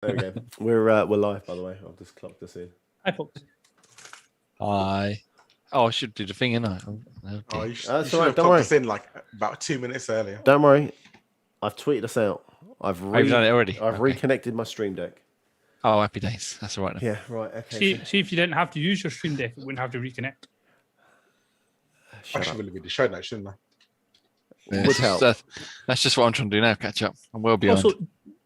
There we go. We're live, by the way. I've just clocked us in. Hi, folks. Hi. Oh, I should do the thing, innit? Oh, you should all have right, don't clocked worry. us in like about 2 minutes earlier. Don't worry. I've tweeted us out. I've You've done it already? I've Okay. reconnected my stream deck. Oh, happy days. That's all right then. Yeah, right. Okay. See if you didn't have to use your stream deck, it wouldn't have to reconnect. I should really be showing that, shouldn't I? Yeah, Would it's help. just, that's just what I'm trying to do now, catch up. I'm well behind. Also,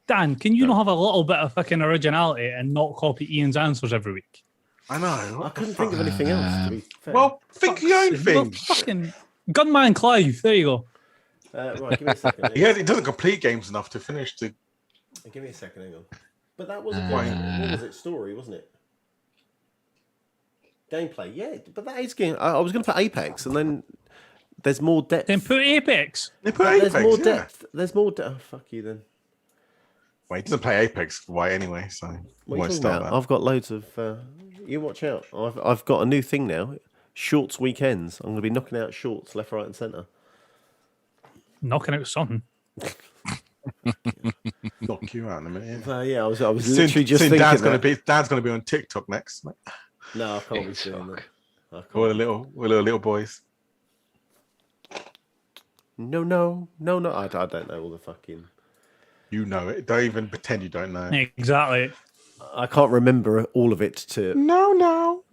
Dan, can you not have a little bit of fucking originality and not copy Ian's answers every week? I know. I couldn't think of anything else, to be fair. Well, think your own Fuck's thing. sake. Fucking Gunman Clive. There you go. Right, give me a second. He doesn't complete games enough to finish the. Give me a second, hang on. But that was a good, what was it? Story, wasn't it? Gameplay, yeah. But that is game. I was going to put Apex, and then there's more depth. Then put Apex. They put But Apex, there's more yeah. depth. There's more depth. Oh, fuck you then. Well, he doesn't play Apex right anyway, so What are won't you talking start about? that. I've got loads of. You watch out. I've got a new thing now. Shorts weekends. I'm going to be knocking out shorts left, right, and centre. Knocking out something. Knock you out in a minute. Yeah, I was Soon, literally just soon thinking Dan's gonna be on TikTok next. Mate. No, I can't be doing that. I can't. All the little boys. No. I don't know all the fucking. You know it. Don't even pretend you don't know. Exactly. I can't remember all of it to. No.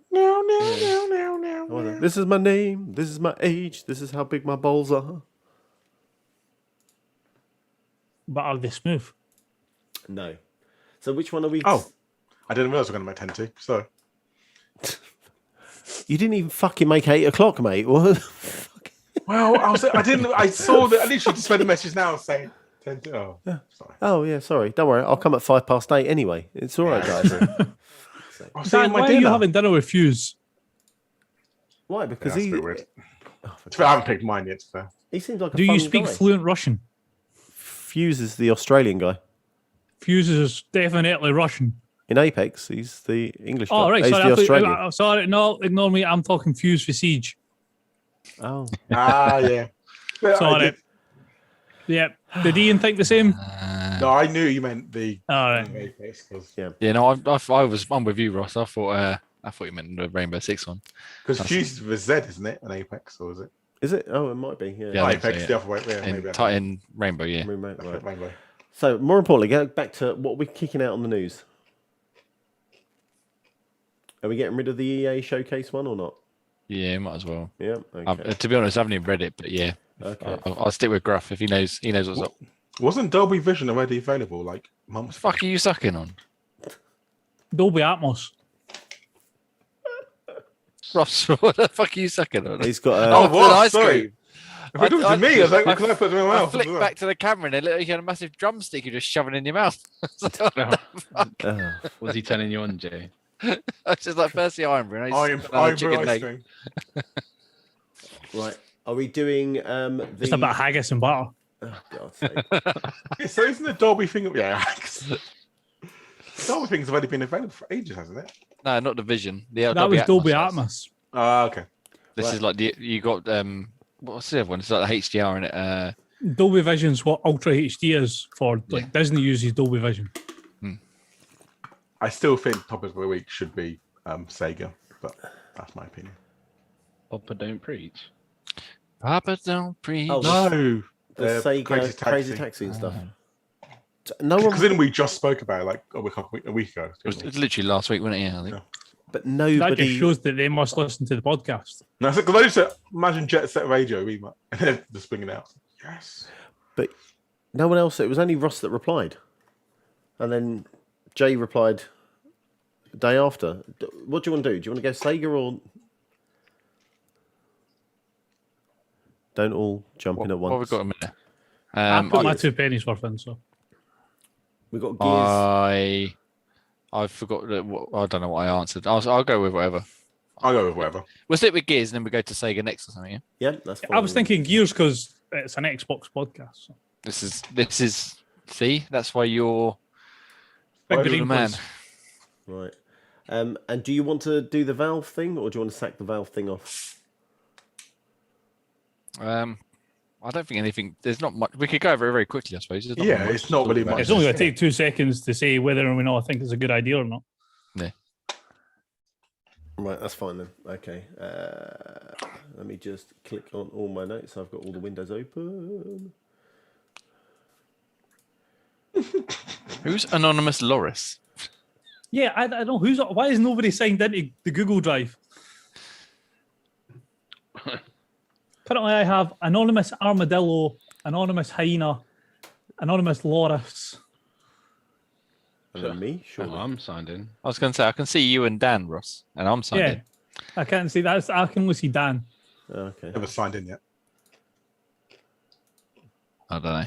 This is my name. This is my age. This is how big my balls are. But are they smooth? No. So which one are we? Oh, I didn't realize we were going to make 10 to. So You didn't even fucking make 8 o'clock, mate. What? well, I saw that. I literally just read the message now saying 10 to. Oh, sorry. Oh yeah, sorry. Don't worry. I'll come at 8:05. Anyway. It's all right, guys. I'll see you Dan, in my why are dinner. you having dinner with Fuse? Why? Yeah, Because that's a he. bit weird. Oh, To be fair, I haven't picked mine yet. So. he seems like a Do fun you speak guy. fluent Russian? Fuse is the Australian guy. Fuse is definitely Russian. In Apex, he's the English guy. Oh, right. He's Sorry, the I thought- Australian. sorry, no, ignore me. I'm talking Fuse for Siege. Oh. Yeah. Well, I Sorry. did- Yeah. Did Ian think the same? No, I knew you meant the All right. Apex because Yeah, no, I'm with you, Ross. I thought you meant the Rainbow Six one. Fuse is with Z, isn't it? An Apex, or is it? Is it? Oh, it might be. Yeah. Yeah, I think so, Apex yeah. the other way. Yeah, maybe. And Titan Rainbow, yeah. Remote, That's right. it, Rainbow. So, more importantly, get back to what we're kicking out on the news. Are we getting rid of the EA showcase one or not? Yeah, might as well. Yeah. Okay. To be honest, I haven't even read it, but yeah. Okay. I'll stick with Gruff if he knows what's up. Wasn't Dolby Vision already available like What months the fuck are you sucking on? Dolby Atmos. Ross, what the fuck are you sucking on? He's got Oh, a. what? what? ice Sorry. cream. If it was to me, I was like, can I put it in my I mouth? flicked back to the camera and it looked like you had a massive drumstick you're just shoving in your mouth. Oh, Was he telling you on, Jay? I just like first the iron brew. I'm for ice cream. right. Are we doing the? Just a bit of haggis and butter. Oh, God's sake. Yeah, so isn't the Dolby thing? Yeah. Dolby thing's already been available for ages, hasn't it? No, not the Vision. The That was Dolby has. Atmos. Oh, okay. This Right. is like you got what's the other one? It's like the HDR in it. Dolby Vision's what Ultra HD is for. Like Disney uses Dolby Vision. I still think topic of the week should be Sega, but that's my opinion. Papa don't preach. Papa don't preach. Oh, No, The Sega Crazy Taxi and stuff. No because one, then we just spoke about it like a week ago. It was literally last week, wasn't it? Yeah, I think. Yeah. but That nobody. just shows that they must listen to the podcast. No, because I just said, imagine Jet Set Radio, we might, and then just bringing it out. Yes. But no one else. It was only Ross that replied, and then Jay replied day after. What do you want to do? Do you want to go Sega or? Don't all jump in at once. What have we got a minute? I put my yes. 2 pennies worth in, so. We got Gears. I forgot that. I don't know what I answered. I'll go with whatever. I'll go with whatever. We'll stick with Gears and then we go to Sega next or something. Yeah. Yeah, that's. Fine. I was thinking Gears because it's an Xbox podcast. So. This is. See, that's why you're Big the green man. place. Right. And do you want to do the Valve thing, or do you want to sack the Valve thing off? I don't think anything. There's not much. We could go over it very quickly, I suppose. There's not Yeah, much it's to not talk really about. much. It's only going to take 2 seconds to say whether or not I think it's a good idea or not. Right, that's fine then. Okay. Let me just click on all my notes. I've got all the windows open. Who's Anonymous Loris? Yeah, I don't know why is nobody signed into the Google Drive? Currently, I have Anonymous Armadillo, Anonymous Hyena, Anonymous Loris. And then me, sure. Oh, I'm signed in. I was going to say I can see you and Dan, Ross, and I'm signed Yeah, in. I can't see that. I can only see Dan. Okay. Never signed in yet. I don't know.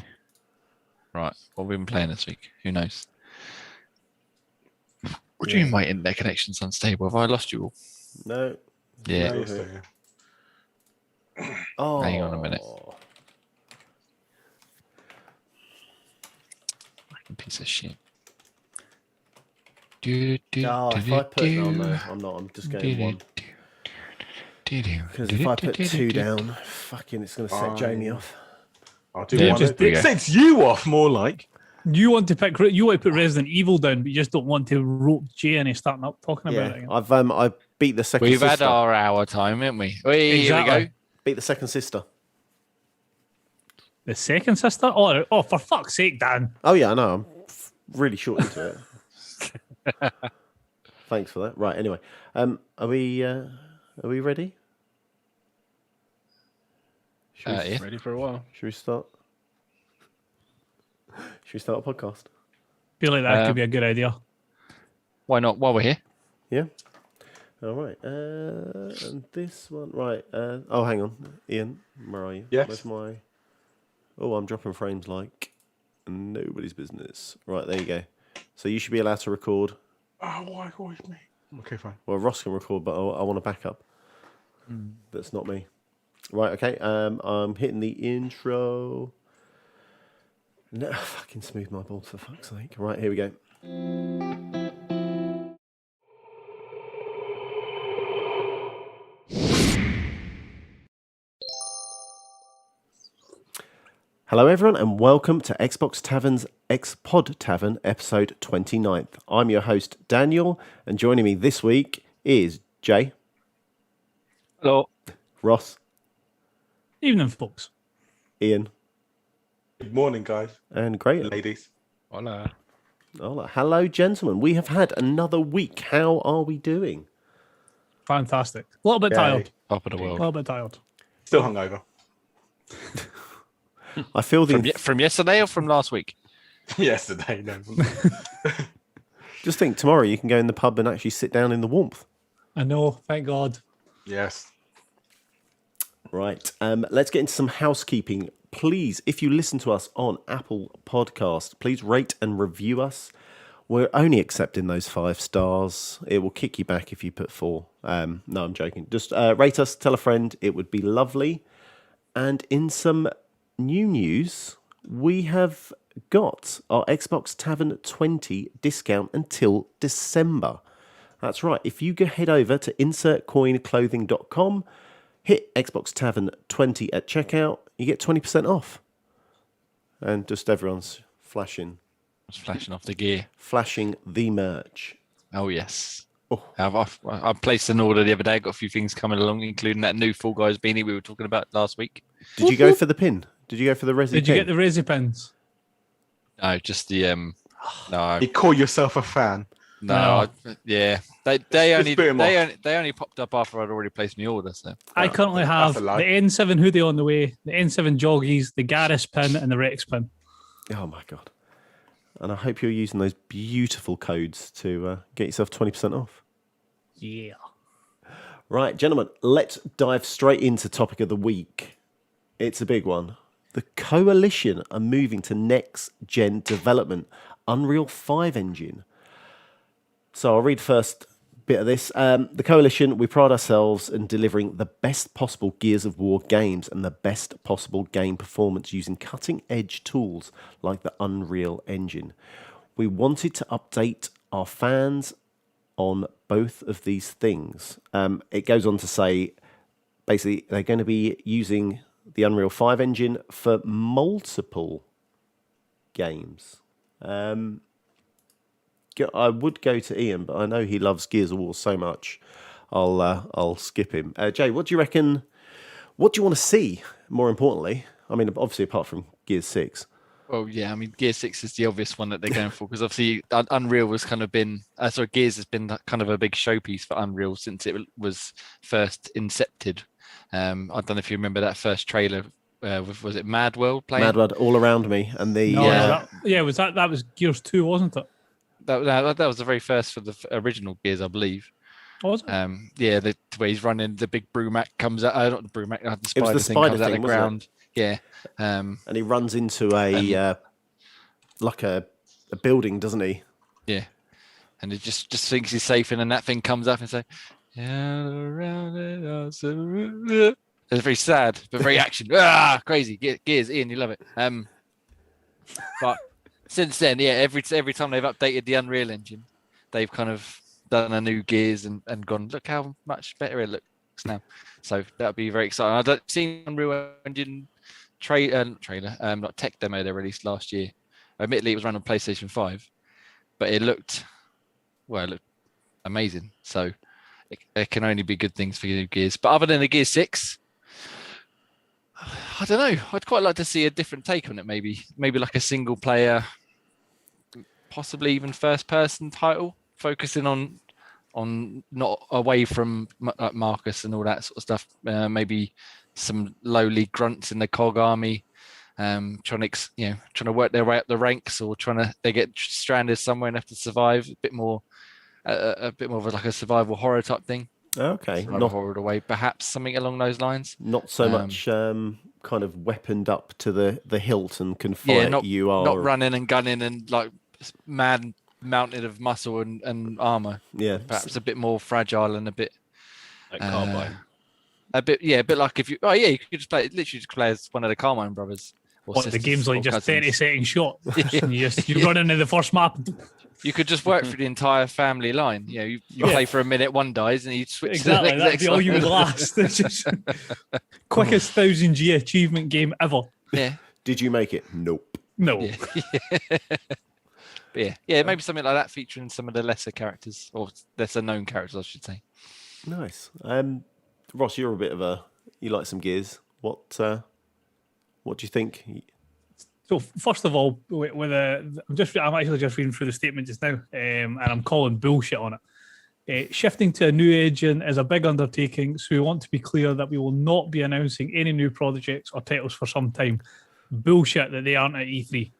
Right, what have we been playing this week? Who knows? What do you mean my internet connection's unstable? Have I lost you all? No. Yeah. No, so, yeah. Oh. Hang on a minute. Fucking piece of shit. Oh, if I put no, I'm not. I'm just going one. Because if I put 2 down, fucking, it's going to set Jamie off. I'll do Yeah, one. just- It sets you off more like. You want to put Resident Evil down, but you just don't want to rope Jay and starting up talking about it. Yeah, Again. I beat the second We've sister. had our hour time, haven't we? Here we Exactly. go. Beat the second sister. The second sister? Oh, for fuck's sake, Dan. Oh yeah, I know. I'm really short into it. Thanks for that. Right. Anyway, are we ready? Yeah. Ready for a while. Should we start? Should we start a podcast? Feel like that could be a good idea. Why not? While we're here. Yeah. All right. And this one, right? Oh, hang on, Ian. Where are you? Yes. Where's my? Oh, I'm dropping frames like nobody's business. Right, there you go. So you should be allowed to record. Oh, why always me? Okay, fine. Well, Ross can record, but I want a backup. That's not me. Right. Okay. I'm hitting the intro. No, fucking smooth my balls for fuck's sake. Right, here we go. Hello everyone and welcome to Xbox Tavern's Xpod Tavern episode 29th. I'm your host Daniel and joining me this week is Jay, Hello. Ross, Evening, folks. Ian Good morning, guys, and Graham. ladies. Hola. Hola. Hello gentlemen, we have had another week. How are we doing? Fantastic. A little bit Yay. tired. Top of the A world. little bit tired. Still hungover. I feel the From yesterday or from last week? Yesterday, no. just think tomorrow you can go in the pub and actually sit down in the warmth. I know. Thank God. Yes. Right. Let's get into some housekeeping. Please, if you listen to us on Apple Podcast, please rate and review us. We're only accepting those 5 stars. It will kick you back if you put 4. No, I'm joking. Just rate us, tell a friend. It would be lovely. And in some new news, we have got our Xbox Tavern 20 discount until December. That's right. If you head over to insertcoinclothing.com, hit Xbox Tavern 20 at checkout, you get 20% off. And just everyone's flashing It's flashing off the gear. the merch. Oh yes. Oh. I placed an order the other day. Got a few things coming along, including that new Fall Guys beanie we were talking about last week. Did you go for the pin? Did you go for the Resi Did you pin? get the Resi pins? No, just the no, You call yourself a fan. no. Yeah, they only bit 'em off. they only popped up after I'd already placed my order. So I currently have that's the a lie. N7 hoodie on the way, the N7 joggies, the Garrus pin, and the Rex pin. Oh my God. And I hope you're using those beautiful codes to get yourself 20% off. Yeah. Right, gentlemen, let's dive straight into topic of the week. It's a big one. The Coalition are moving to next-gen development, Unreal 5 engine. So I'll read first bit of this. The Coalition, we pride ourselves in delivering the best possible Gears of War games and the best possible game performance using cutting-edge tools like the Unreal Engine. We wanted to update our fans on both of these things. It goes on to say, basically, they're going to be using the Unreal 5 engine for multiple games. I would go to Ian, but I know he loves Gears of War so much. I'll skip him. Jay, what do you reckon? What do you want to see? More importantly, I mean, obviously apart from Gears 6. Well, yeah, I mean, Gear 6 is the obvious one that they're going for because obviously Unreal was kind of been, Gears has been kind of a big showpiece for Unreal since it was first incepted. I don't know if you remember that first trailer. Was it Mad World playing? Mad World all around me, and the that was Gears 2, wasn't it? That was the very first for the original Gears, I believe. Oh, was it? Where he's running, the big Brumac comes out. Not the Brumac, the spider it was the thing spider comes out thing, of the wasn't ground. Yeah. and he runs into a like a building, doesn't he? Yeah. And he just thinks he's safe, and then that thing comes up and say, "Yeah, around it." It's very sad, but very action. Crazy. Gears, Ian, you love it. But since then, yeah, every time they've updated the Unreal Engine, they've kind of done a new Gears and gone, look how much better it looks now. So that'll be very exciting. I've seen Unreal Engine trailer, not tech demo they released last year. Admittedly, it was run on PlayStation 5, but it looked amazing. So it can only be good things for new Gears. But other than the Gear 6, I don't know. I'd quite like to see a different take on it. Maybe like a single player, possibly even first person title, focusing on not away from like Marcus and all that sort of stuff. Maybe some lowly grunts in the COG army, trying to work their way up the ranks, or they get stranded somewhere and have to survive. A bit more of like a survival horror type thing. Okay, Not horror away, perhaps something along those lines. Not so much kind of weaponed up to the hilt and can fight. Not running and gunning and like mad mounted of muscle and armor. Yeah, perhaps a bit more fragile and a bit like Carbine. A bit like if you you could just play as one of the Carmine brothers. What, the game's like just cousins. 30-second shot. And you run into the first map. You could just work through the entire family line. You play for a minute, one dies, and you switch exactly, to the that'd next be all one. you would last. It's just quickest 1000G achievement game ever. Yeah. Did you make it? Nope. No. Yeah, maybe something like that featuring some of the lesser characters, or lesser known characters, I should say. Nice. Ross, you're a bit of you like some Gears. What do you think? So first of all, I'm actually just reading through the statement just now, and I'm calling bullshit on it. Shifting to a new engine is a big undertaking, so we want to be clear that we will not be announcing any new projects or titles for some time. Bullshit that they aren't at E3.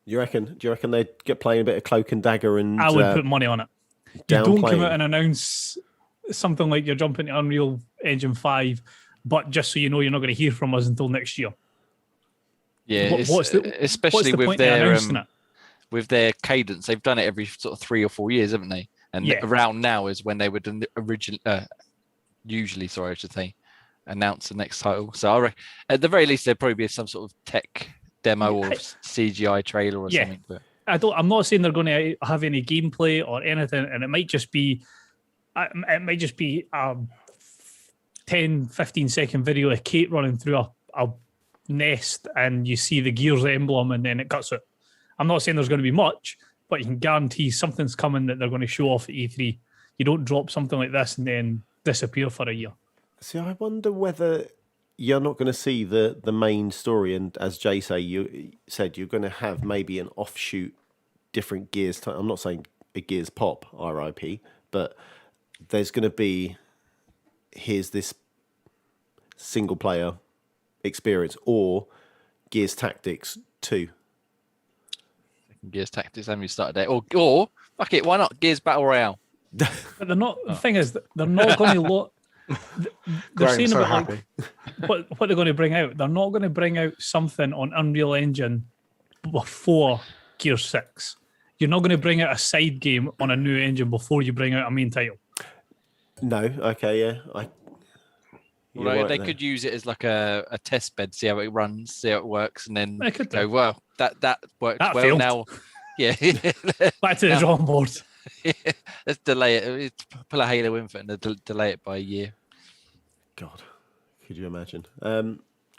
Do you reckon they'd get playing a bit of Cloak and Dagger and? I would put money on it. You don't come out and announce something like you're jumping to Unreal Engine 5, but just so you know, you're not going to hear from us until next year. Yeah, especially with their cadence. They've done it every sort of 3 or 4 years, haven't they? And around now is when they would usually announce the next title. So I reckon, at the very least, there'd probably be some sort of tech demo or CGI trailer or something. But I'm not saying they're going to have any gameplay or anything, and it might just be a 10-15 second video of Kate running through a nest, and you see the Gears emblem, and then it cuts it. I'm not saying there's going to be much, but you can guarantee something's coming that they're going to show off at E3. You don't drop something like this and then disappear for a year. See, I wonder whether you're not going to see the main story, and as Jay said, you're going to have maybe an offshoot, different Gears. I'm not saying a Gears pop, RIP, but there's going to be, here's this single player experience, or Gears Tactics 2. Gears Tactics, haven't you started there? Or fuck it, why not Gears Battle Royale? But they're not. The thing is, they're not going to they're saying so about happy. what they're going to bring out. They're not going to bring out something on Unreal Engine before Gear 6. You're not going to bring out a side game on a new engine before you bring out a main title. No, okay, yeah. They could use it as like a test bed, see how it runs, see how it works, and then could go, well, that worked that well failed. Now. Yeah. Back to the drawing board. Let's delay it. Pull a Halo in for it and delay it by a year. God, could you imagine?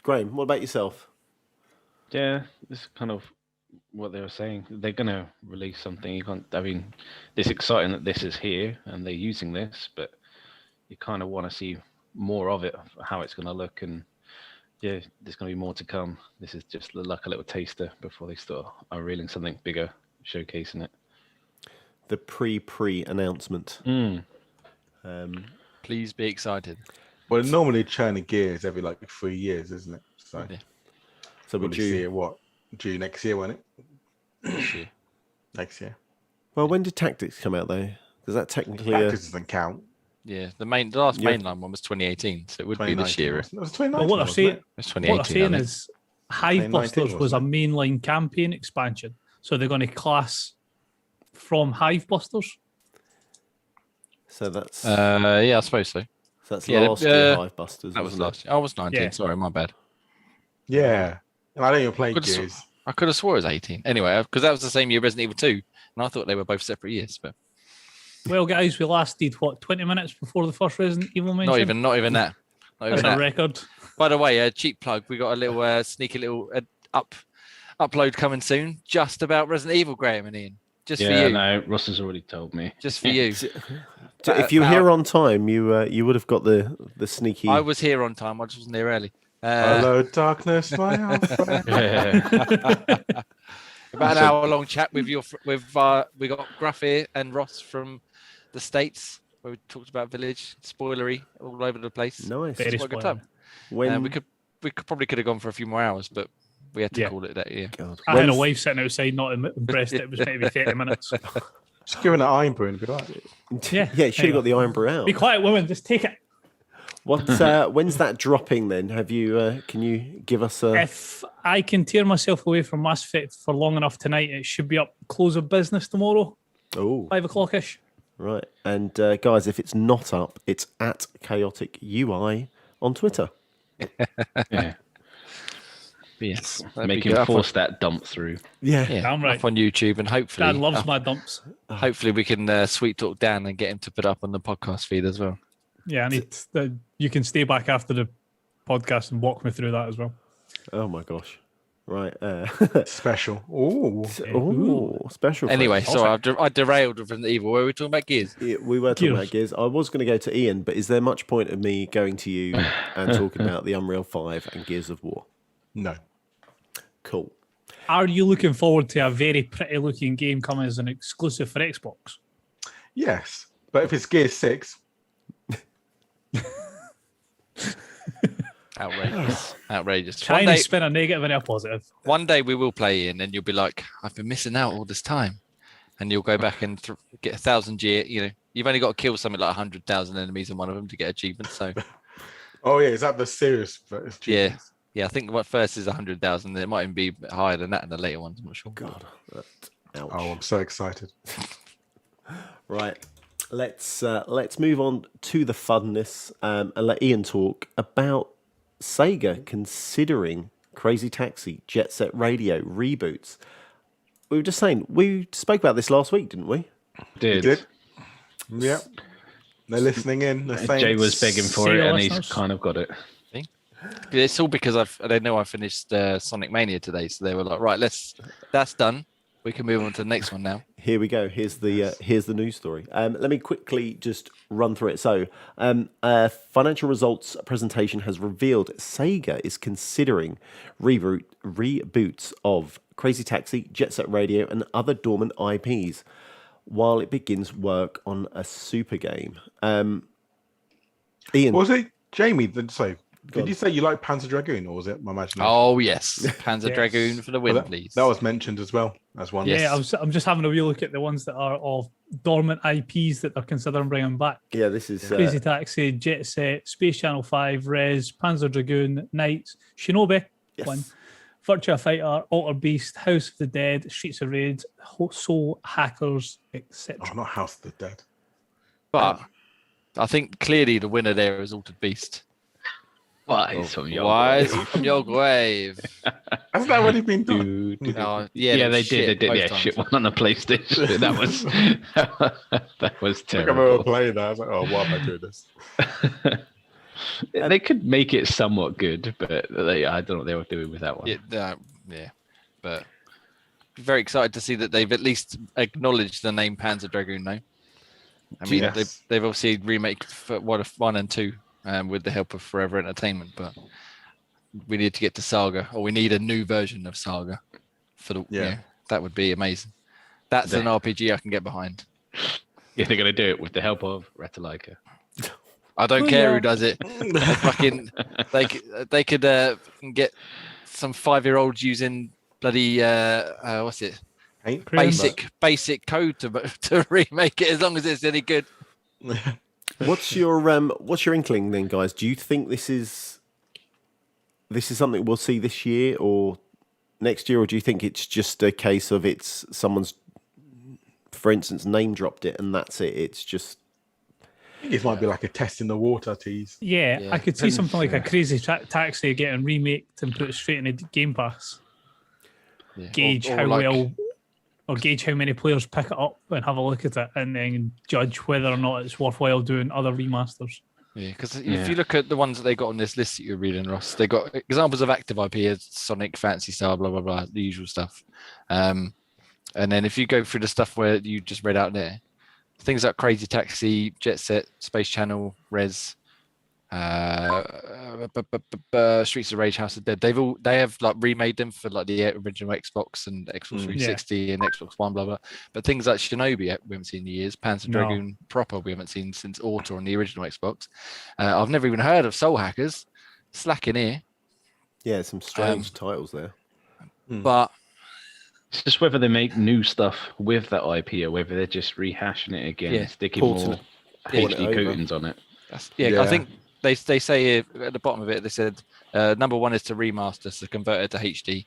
Graham, what about yourself? Yeah, this is kind of what they were saying. They're gonna release something. You can't. I mean, it's exciting that this is here and they're using this, but you kind of want to see more of it, how it's going to look, and yeah, there's going to be more to come. This is just like a little taster before they start unveiling something bigger, showcasing it. The pre announcement. Please be excited. Well, normally churning gears every like 3 years, isn't it? So, Yeah. So we'll would see you? it what? Due next year, won't it? This year. Next year. Well, when did Tactics come out though? Does that technically? Practice doesn't count. Yeah, the last Yeah. mainline one was 2018, so it would be this 2019 year. wasn't it? It was 2019. But what they're wasn't saying, it? It's what they're 2018. saying I think. is Hivebusters 2019, was a wasn't mainline campaign expansion, so they're going to class from Hivebusters. So that's Yeah, I suppose so. yeah, last year. Hivebusters. That was wasn't it? last year. I was 19. Yeah. Sorry, my bad. Yeah. And I don't even play Could've Gears. I could have swore it was 18. Anyway, because that was the same year Resident Evil 2, and I thought they were both separate years. But Well, guys, we lasted 20 minutes before the first Resident Evil mention. not even that. Not That's even a that. record. By the way, a cheap plug. We got a little sneaky little upload coming soon, just about Resident Evil, Graham and Ian. Just for Yeah, you. no, Ross has already told me. Just for you. So if you were here on time, you would have got the sneaky. I was here on time. I just wasn't there early. Hello, darkness, my old friend. About an hour-long chat with we got Gruff here and Ross from the States, where we talked about Village, spoilery all over the place. Nice. Very It's quite a good spoilery. time. When We could probably could have gone for a few more hours, but we had to Yeah. call it that year. God. I had a When's- wife sitting outside, not impressed that it was maybe 30 minutes. Just give it an iron brew and be like, Yeah, Yeah, you should have got the iron brew out. Be quiet, women. Just take it. What? When's that dropping then? Have you? Can you give us a? If I can tear myself away from Mass Effect for long enough tonight, it should be up close of business tomorrow, Oh, 5 o'clock-ish. right. And guys, if it's not up, it's at Chaotic UI on Twitter. Yeah, But yes, that'd be make him good. force that dump through. Yeah. Yeah, Damn right. up on YouTube, and hopefully, Dad loves my dumps. hopefully we can sweet talk Dan and get him to put up on the podcast feed as well. Yeah, I need you can stay back after the podcast and walk me through that as well. Oh my gosh. Right. special. Oh, Oh, special. Anyway, friends. so I derailed from the evil. Where were we talking about Gears? Yeah, we were talking Gears. about Gears. I was going to go to Ian, but is there much point of me going to you and talking about the Unreal 5 and Gears of War? no. Cool. Are you looking forward to a very pretty looking game coming as an exclusive for Xbox? Yes. But if it's Gears 6, Outrageous. Trying to spin a negative and a positive. One day we will play in, and you'll be like, "I've been missing out all this time," and you'll go back and get 1,000 G. You know, you've only got to kill something like 100,000 enemies in one of them to get achievements. So oh yeah, is that the serious? yeah, I think what first is 100,000. It might even be a bit higher than that in the later ones. I'm not sure. God. Ouch. Oh, I'm so excited. Right. Let's move on to the funness and let Ian talk about Sega considering Crazy Taxi, Jet Set Radio reboots. We were just saying, we spoke about this last week, didn't we? Did. Did? Yep. They're listening in. They're saying Jay was begging for Sega it, and he's listeners. kind of got it. It's all because they know I finished Sonic Mania today, so they were like, "Right, that's done. We can move on to the next one now." Here we go. Here's the news story. Let me quickly just run through it. So, financial results presentation has revealed Sega is considering reboots of Crazy Taxi, Jet Set Radio, and other dormant IPs, while it begins work on a super game. Ian, Was it Jamie? Did on. you say you like Panzer Dragoon, or was it my imagination? Oh yes, Panzer Yes. Dragoon for the win, Well, please. that was mentioned as well as one. Yes. Yeah, I'm just having a wee look at the ones that are of dormant IPs that they're considering bringing back. yeah, this is Crazy Taxi, Jet Set, Space Channel 5, Res, Panzer Dragoon, Knights, Shinobi, yes. one, Virtua Fighter, Alter Beast, House of the Dead, Streets of Rage, Soul Hackers, etc. Oh, not House of the Dead. But I think clearly the winner there is Altered Beast. Why? It's from your Why is way. it from your grave? Hasn't that already been done? Oh, Yeah, they did. They did. both Yeah, times. shit one on the PlayStation. That was that was I remember terrible. playing that. I was like, oh, why am I doing this? They could make it somewhat good, but I don't know what they were doing with that one. Yeah, but very excited to see that they've at least acknowledged the name Panzer Dragoon now. I mean, Yes. they've obviously remade for 1 and 2 with the help of Forever Entertainment, but we need to get to Saga, or we need a new version of Saga for the that would be amazing. That's an RPG I can get behind. Yeah, they're gonna do it with the help of Ratalaika. I don't care who does it. They could get some 5-year-olds using bloody what's it? Basic code to remake it, as long as it's any good. What's your inkling then, guys? Do you think this is something we'll see this year or next year, or do you think it's just a case of it's someone's, for instance, name dropped it and that's it? It's just. I think it might be like a test in the water tease. Yeah, I could see something like a Crazy Taxi getting remaked and put straight in a Game Pass. Yeah. Gauge gauge how many players pick it up and have a look at it, and then judge whether or not it's worthwhile doing other remasters. Yeah, because if you look at the ones that they got on this list that you're reading, Ross, they got examples of active IP as Sonic, Fantasy Star, blah blah blah, the usual stuff. And then if you go through the stuff where you just read out there, things like Crazy Taxi, Jet Set, Space Channel, Res, Streets of Rage, House of Dead. They have like remade them for like the original Xbox and Xbox 360 and Xbox One, blah blah. But things like Shinobi, we haven't seen in years. Panzer Dragoon proper, we haven't seen since Auto on the original Xbox. I've never even heard of Soul Hackers. Slacking here. Yeah, some strange titles there. But it's just whether they make new stuff with that IP or whether they're just rehashing it again, and sticking more HD coatings on it. I think they say at the bottom of it, they said number 1 is to remaster, so convert it to HD.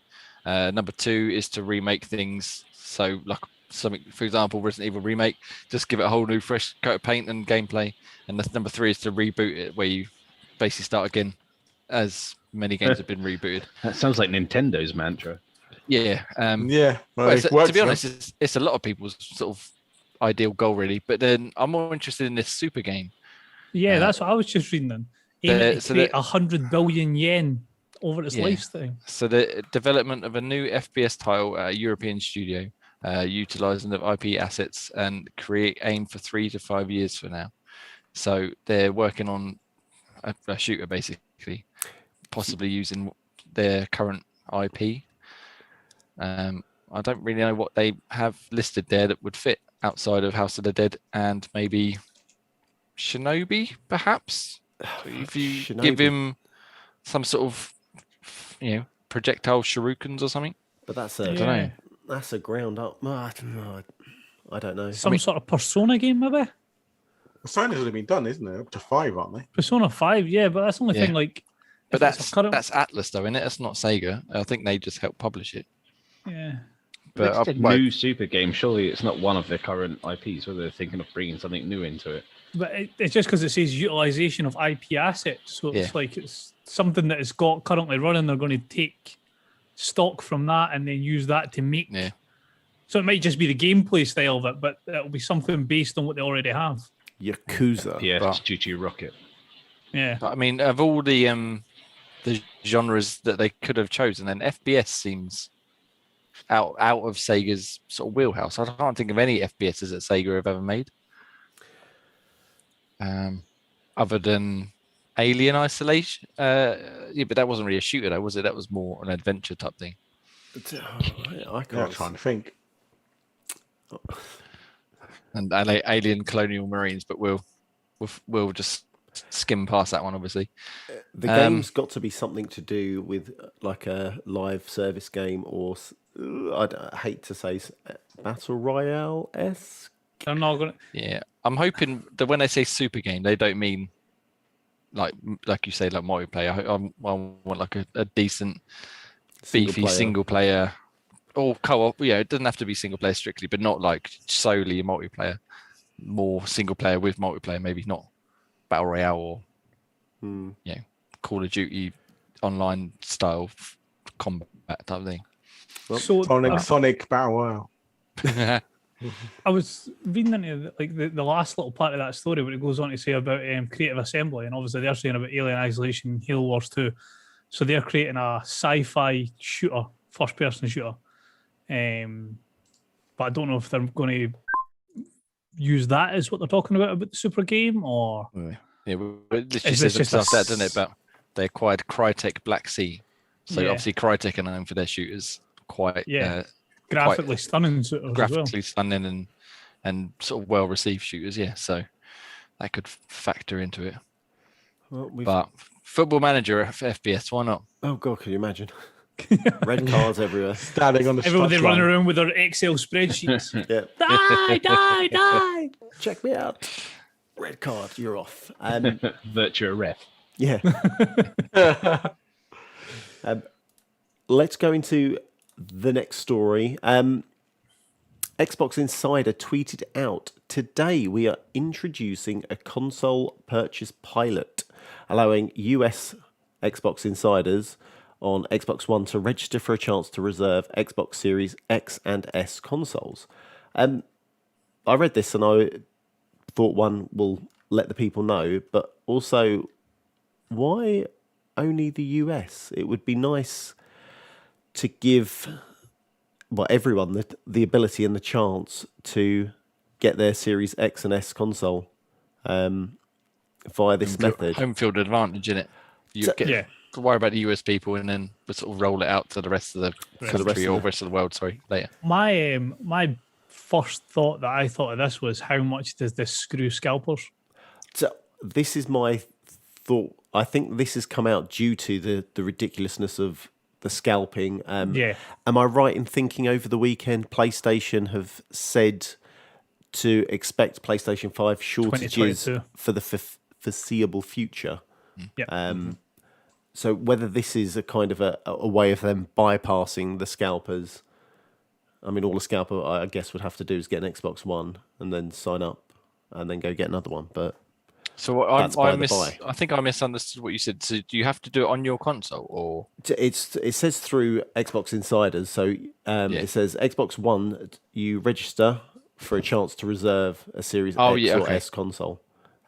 Number 2 is to remake things. So like something, for example, Resident Evil remake, just give it a whole new fresh coat of paint and gameplay. And number 3 is to reboot it, where you basically start again, as many games have been rebooted. That sounds like Nintendo's mantra. Yeah. Well, to be honest, it's a lot of people's sort of ideal goal, really. But then I'm more interested in this super game. Yeah, that's what I was just reading then. Aiming to create 100 billion yen over its lifetime. So the development of a new FPS title at a European studio, utilizing the IP assets, and aim for 3 to 5 years for now. So they're working on a shooter, basically, possibly using their current IP. I don't really know what they have listed there that would fit outside of House of the Dead and maybe Shinobi, perhaps. If you give him some sort of, projectile shurikens or something. But that's a ground up. I don't know. Some sort of Persona game, maybe. Persona's already been done, isn't it? Up to 5, aren't they? Persona 5, yeah, but that's the only thing. Like, but that's Atlas, though, isn't it? That's not Sega. I think they just help publish it. Yeah. But it's a new super game. Surely it's not one of their current IPs, whether they're thinking of bringing something new into it. But it's just because it says utilization of IP assets. So it's like it's something that it's got currently running. They're going to take stock from that and then use that to make. Yeah. So it might just be the gameplay style of it, but it'll be something based on what they already have. Yakuza. Yeah, it's Choo-Choo Rocket. Yeah. But, I mean, of all the genres that they could have chosen, then FPS seems out of Sega's sort of wheelhouse. I can't think of any FPSs that Sega have ever made. Other than Alien Isolation. But that wasn't really a shooter, though, was it? That was more an adventure type thing. I can't. I'm trying to think. And Alien Colonial Marines, but we'll just skim past that one, obviously. The game's got to be something to do with like a live service game, or I hate to say Battle Royale-esque. I'm not gonna. Yeah, I'm hoping that when they say super game, they don't mean like you say, like multiplayer. I want like a decent, beefy single player or co-op. Yeah, it doesn't have to be single player strictly, but not like solely multiplayer. More single player with multiplayer, maybe not Battle Royale or Call of Duty online style combat type thing. Well, Sonic Battle Royale. I was reading into the last little part of that story where it goes on to say about creative assembly, and obviously they're saying about Alien Isolation, Halo Wars 2. So they're creating a sci-fi shooter, first-person shooter. But I don't know if they're going to use that as what they're talking about the super game, or Yeah, it literally Is says this just above a that, doesn't it? But they acquired Crytek Black Sea. So Yeah. obviously Crytek are known for their shooters, quite graphically stunning shooters as well. graphically stunning and sort of well received shooters. Yeah, so that could factor into it. Well, But Football Manager FPS, why not? oh god, can you imagine? Red cards everywhere. Standing on the Everybody touchline. running around with their Excel spreadsheets. Yeah, die! check me out. Red card, you're off. Virtua Ref. Yeah. Let's go into the next story. Xbox Insider tweeted out, today we are introducing a console purchase pilot, allowing US Xbox insiders on Xbox One to register for a chance to reserve Xbox Series X and S consoles. I read this and I thought one will let the people know, but also, why only the US? It would be nice to give everyone the ability and the chance to get their Series X and S console via this method. Home field advantage in it. You So- get to worry about the US people and then we'll sort of roll it out to the rest of the country or rest of the world, later. My first thought that I thought of this was, how much does this screw scalpers? So this is my thought. I think this has come out due to the ridiculousness of the scalping. Yeah. Am I right in thinking over the weekend PlayStation have said to expect PlayStation 5 shortages 2022. for the foreseeable future? Yeah. So whether this is a kind of a way of them bypassing the scalpers. I mean, all a scalper, I guess, would have to do is get an Xbox One and then sign up and then go get another one. But So That's by the by. I think I misunderstood what you said. So do you have to do it on your console or? it says through Xbox Insiders. So it says Xbox One, you register for a chance to reserve a Series X or S console.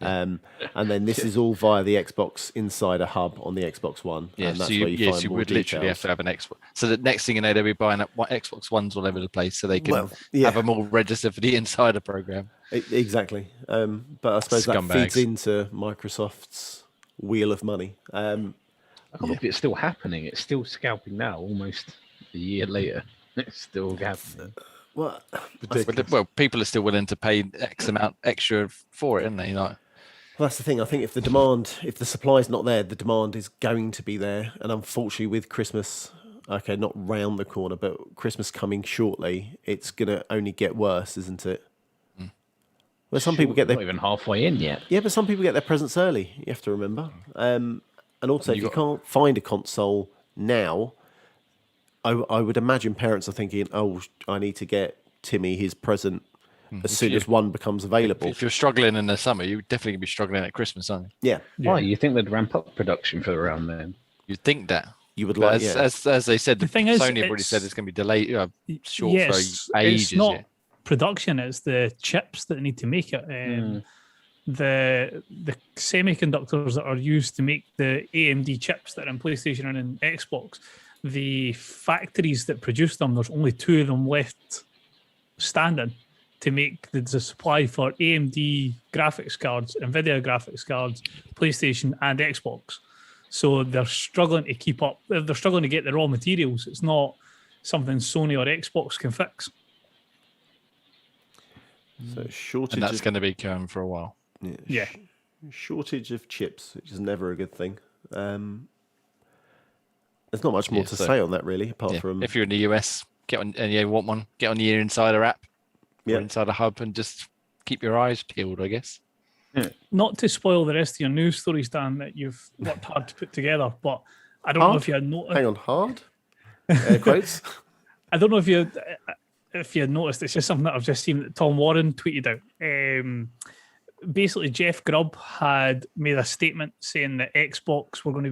And then this is all via the Xbox Insider hub on the Xbox One. Yeah, and that's so where you find so you more would literally have details. to have an Xbox. So the next thing you know, they'll be buying up Xbox Ones all over the place so they can Well, yeah. have them all registered for the Insider program. Exactly. But I suppose that feeds Scumbags. into Microsoft's wheel of money. I can't believe it's still happening. It's still scalping now, almost a year later. It's still happening. Well, Well, people are still willing to pay X amount extra for it, aren't they? Like, well, that's the thing. I think if the supply's not there, the demand is going to be there. And unfortunately, with Christmas, okay, not round the corner, but Christmas coming shortly, it's going to only get worse, isn't it? Well, some people get Not their even halfway in yet. yeah, but some people get their presents early. You have to remember. And also, if you can't find a console now, I would imagine parents are thinking, "Oh, I need to get Timmy his present as soon as one becomes available." if you're struggling in the summer, you're definitely gonna be struggling at Christmas, aren't you? Yeah, Why? You think they'd ramp up production for around then? You'd think that. you would But like. Yeah. as they said, The thing is, Sony have already said it's going to be delayed, short Yes, for ages. it's not yeah. production; it's the chips that need to make it. The semiconductors that are used to make the AMD chips that are in PlayStation and in Xbox, the factories that produce them, there's only 2 of them left standing to make the supply for AMD graphics cards, NVIDIA graphics cards, PlayStation and Xbox. So they're struggling to keep up. They're struggling to get the raw materials. It's not something Sony or Xbox can fix. So shortage. And that's of, going to be going for a while. Yeah. Shortage of chips, which is never a good thing. There's not much more to so- say on that, really, apart Yeah. from If you're in the US, get on and you want one, get on your Insider app Yeah. or Insider Hub and just keep your eyes peeled, I guess. Not to spoil the rest of your news stories, Dan, that you've worked hard to put together, but I don't know if you had noticed. hang on, hard air quotes. I don't know if you had noticed. It's just something that I've just seen that Tom Warren tweeted out. Basically, Jeff Grubb had made a statement saying that Xbox and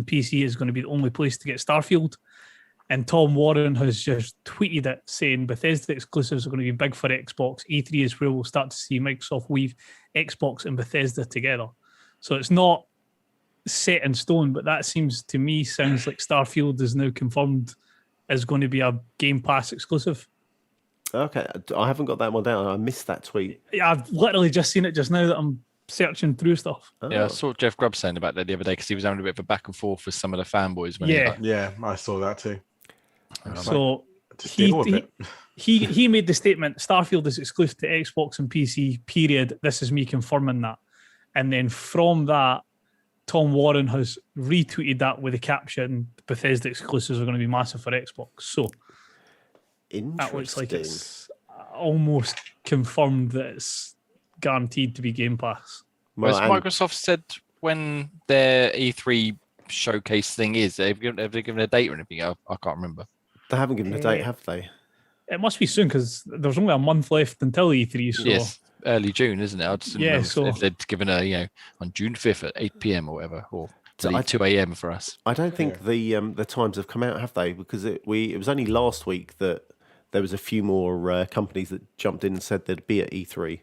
PC is going to be the only place to get Starfield. And Tom Warren has just tweeted it saying Bethesda exclusives are going to be big for Xbox. E3 is where we'll start to see Microsoft weave Xbox and Bethesda together. So it's not set in stone, but that sounds like Starfield is now confirmed is going to be a Game Pass exclusive. Okay, I haven't got that one down. I missed that tweet. Yeah, I've literally just seen it just now that I'm searching through stuff. Oh. Yeah, I saw Jeff Grubb saying about that the other day because he was having a bit of a back and forth with some of the fanboys. When Yeah. Yeah, I saw that too. So Just he, deal with he, it. he made the statement, Starfield is exclusive to Xbox and PC, period. This is me confirming that. And then from that, Tom Warren has retweeted that with the caption, Bethesda exclusives are going to be massive for Xbox. So that looks like Interesting. it's almost confirmed that it's guaranteed to be Game Pass. Well, Whereas and Microsoft said when their E3 showcase thing is, have they given a date or anything? I can't remember. they haven't given a date, have they? It must be soon because there's only a month left until E3. So Yes, early June, isn't it? I just Yeah, remember so- if they'd given on June 5th at 8 p.m. or whatever, or So 2 a.m. for us. I don't think the times have come out, have they? Because it was only last week that there was a few more companies that jumped in and said they'd be at E3.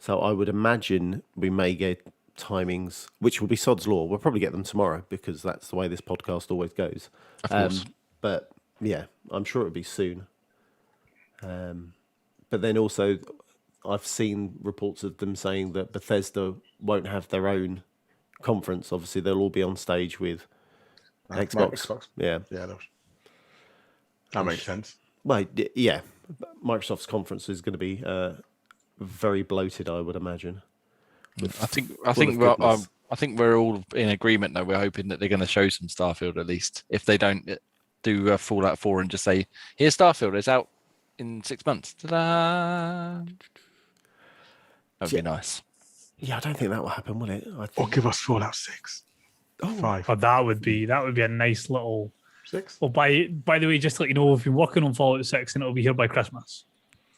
So I would imagine we may get timings, which will be sod's law. We'll probably get them tomorrow because that's the way this podcast always goes. Of course. But yeah, I'm sure it'll be soon. But then also, I've seen reports of them saying that Bethesda won't have their own conference. Obviously, they'll all be on stage with Xbox. Yeah. Yeah, that makes sense. Well, yeah. Microsoft's conference is going to be very bloated, I would imagine. I think full of goodness. I think we're all in agreement though. We're hoping that they're going to show some Starfield at least. If they don't do Fallout 4 and just say, "Here's Starfield, it's out in 6 months." Ta-da! That'd be nice. Yeah, I don't think that will happen, will it? I Or think give us Fallout 6. Oh, 5. but that would be a nice little. 6? Well, by the way, just to let you know, we've been working on Fallout 6 and it'll be here by Christmas.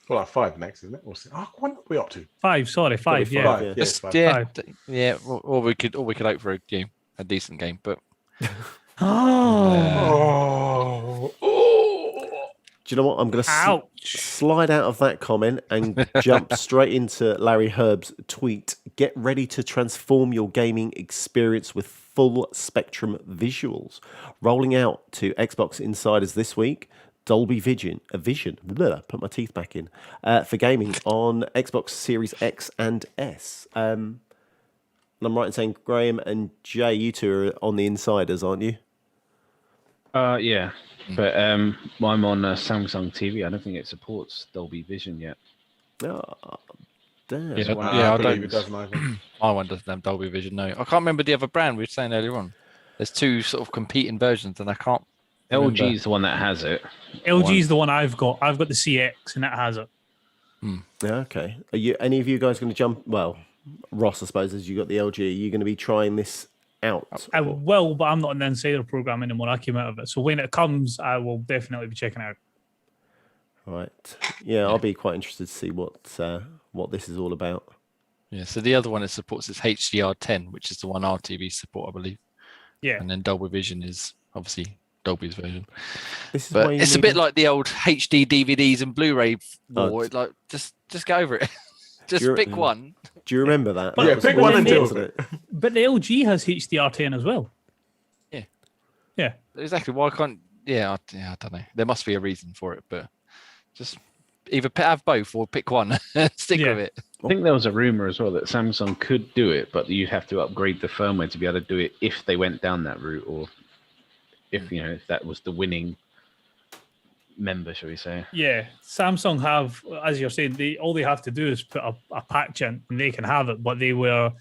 Fallout 5 next, isn't it? We'll see. Oh, what are we up to? 5, sorry, 5, Probably yeah. 5, Yeah, Just, five. yeah, yeah. Or we could hope for a decent game, but Oh, Do you know what? I'm going to ouch. slide out of that comment and jump straight into Larry Herb's tweet. Get ready to transform your gaming experience with full spectrum visuals. Rolling out to Xbox Insiders this week. Dolby Vision, put my teeth back in, for gaming on Xbox Series X and S. And I'm right in saying Graham and Jay, you two are on the Insiders, aren't you? Yeah, but I'm on Samsung TV. I don't think it supports Dolby Vision yet. Oh, damn. Yeah, one of yeah, I I believe don't. it doesn't either. My one doesn't have Dolby Vision. No, I can't remember the other brand we were saying earlier on. There's two sort of competing versions, and I can't. remember. LG is the one that has it. LG is the one I've got. I've got the CX and it has it. Yeah, okay. Are you any of you guys going to jump? Well, Ross, I suppose, as you got the LG, are you going to be trying this out? I will, but I'm not in the insider program anymore. I came out of it. So when it comes, I will definitely be checking it out. Right. Yeah, I'll be quite interested to see what this is all about. Yeah, so the other one it supports is HDR10, which is the one our TVs support, I believe. Yeah. And then Dolby Vision is obviously Dolby's version. This is why But you it's a need bit like the old HD DVDs and Blu-ray war. Oh, Like just get over it. Just You're- pick one. Do you remember that? But- That Yeah, was pick really one and good, deal wasn't with it? But the LG has HDR10 as well. Yeah. Yeah. Exactly. Why can't? I don't know. There must be a reason for it, but just either have both or pick one. Stick Yeah. with it. I think there was a rumor as well that Samsung could do it, but you'd have to upgrade the firmware to be able to do it if they went down that route, or if if that was the winning member, shall we say? Yeah. Samsung have, as you're saying, all they have to do is put a patch in and they can have it, but they were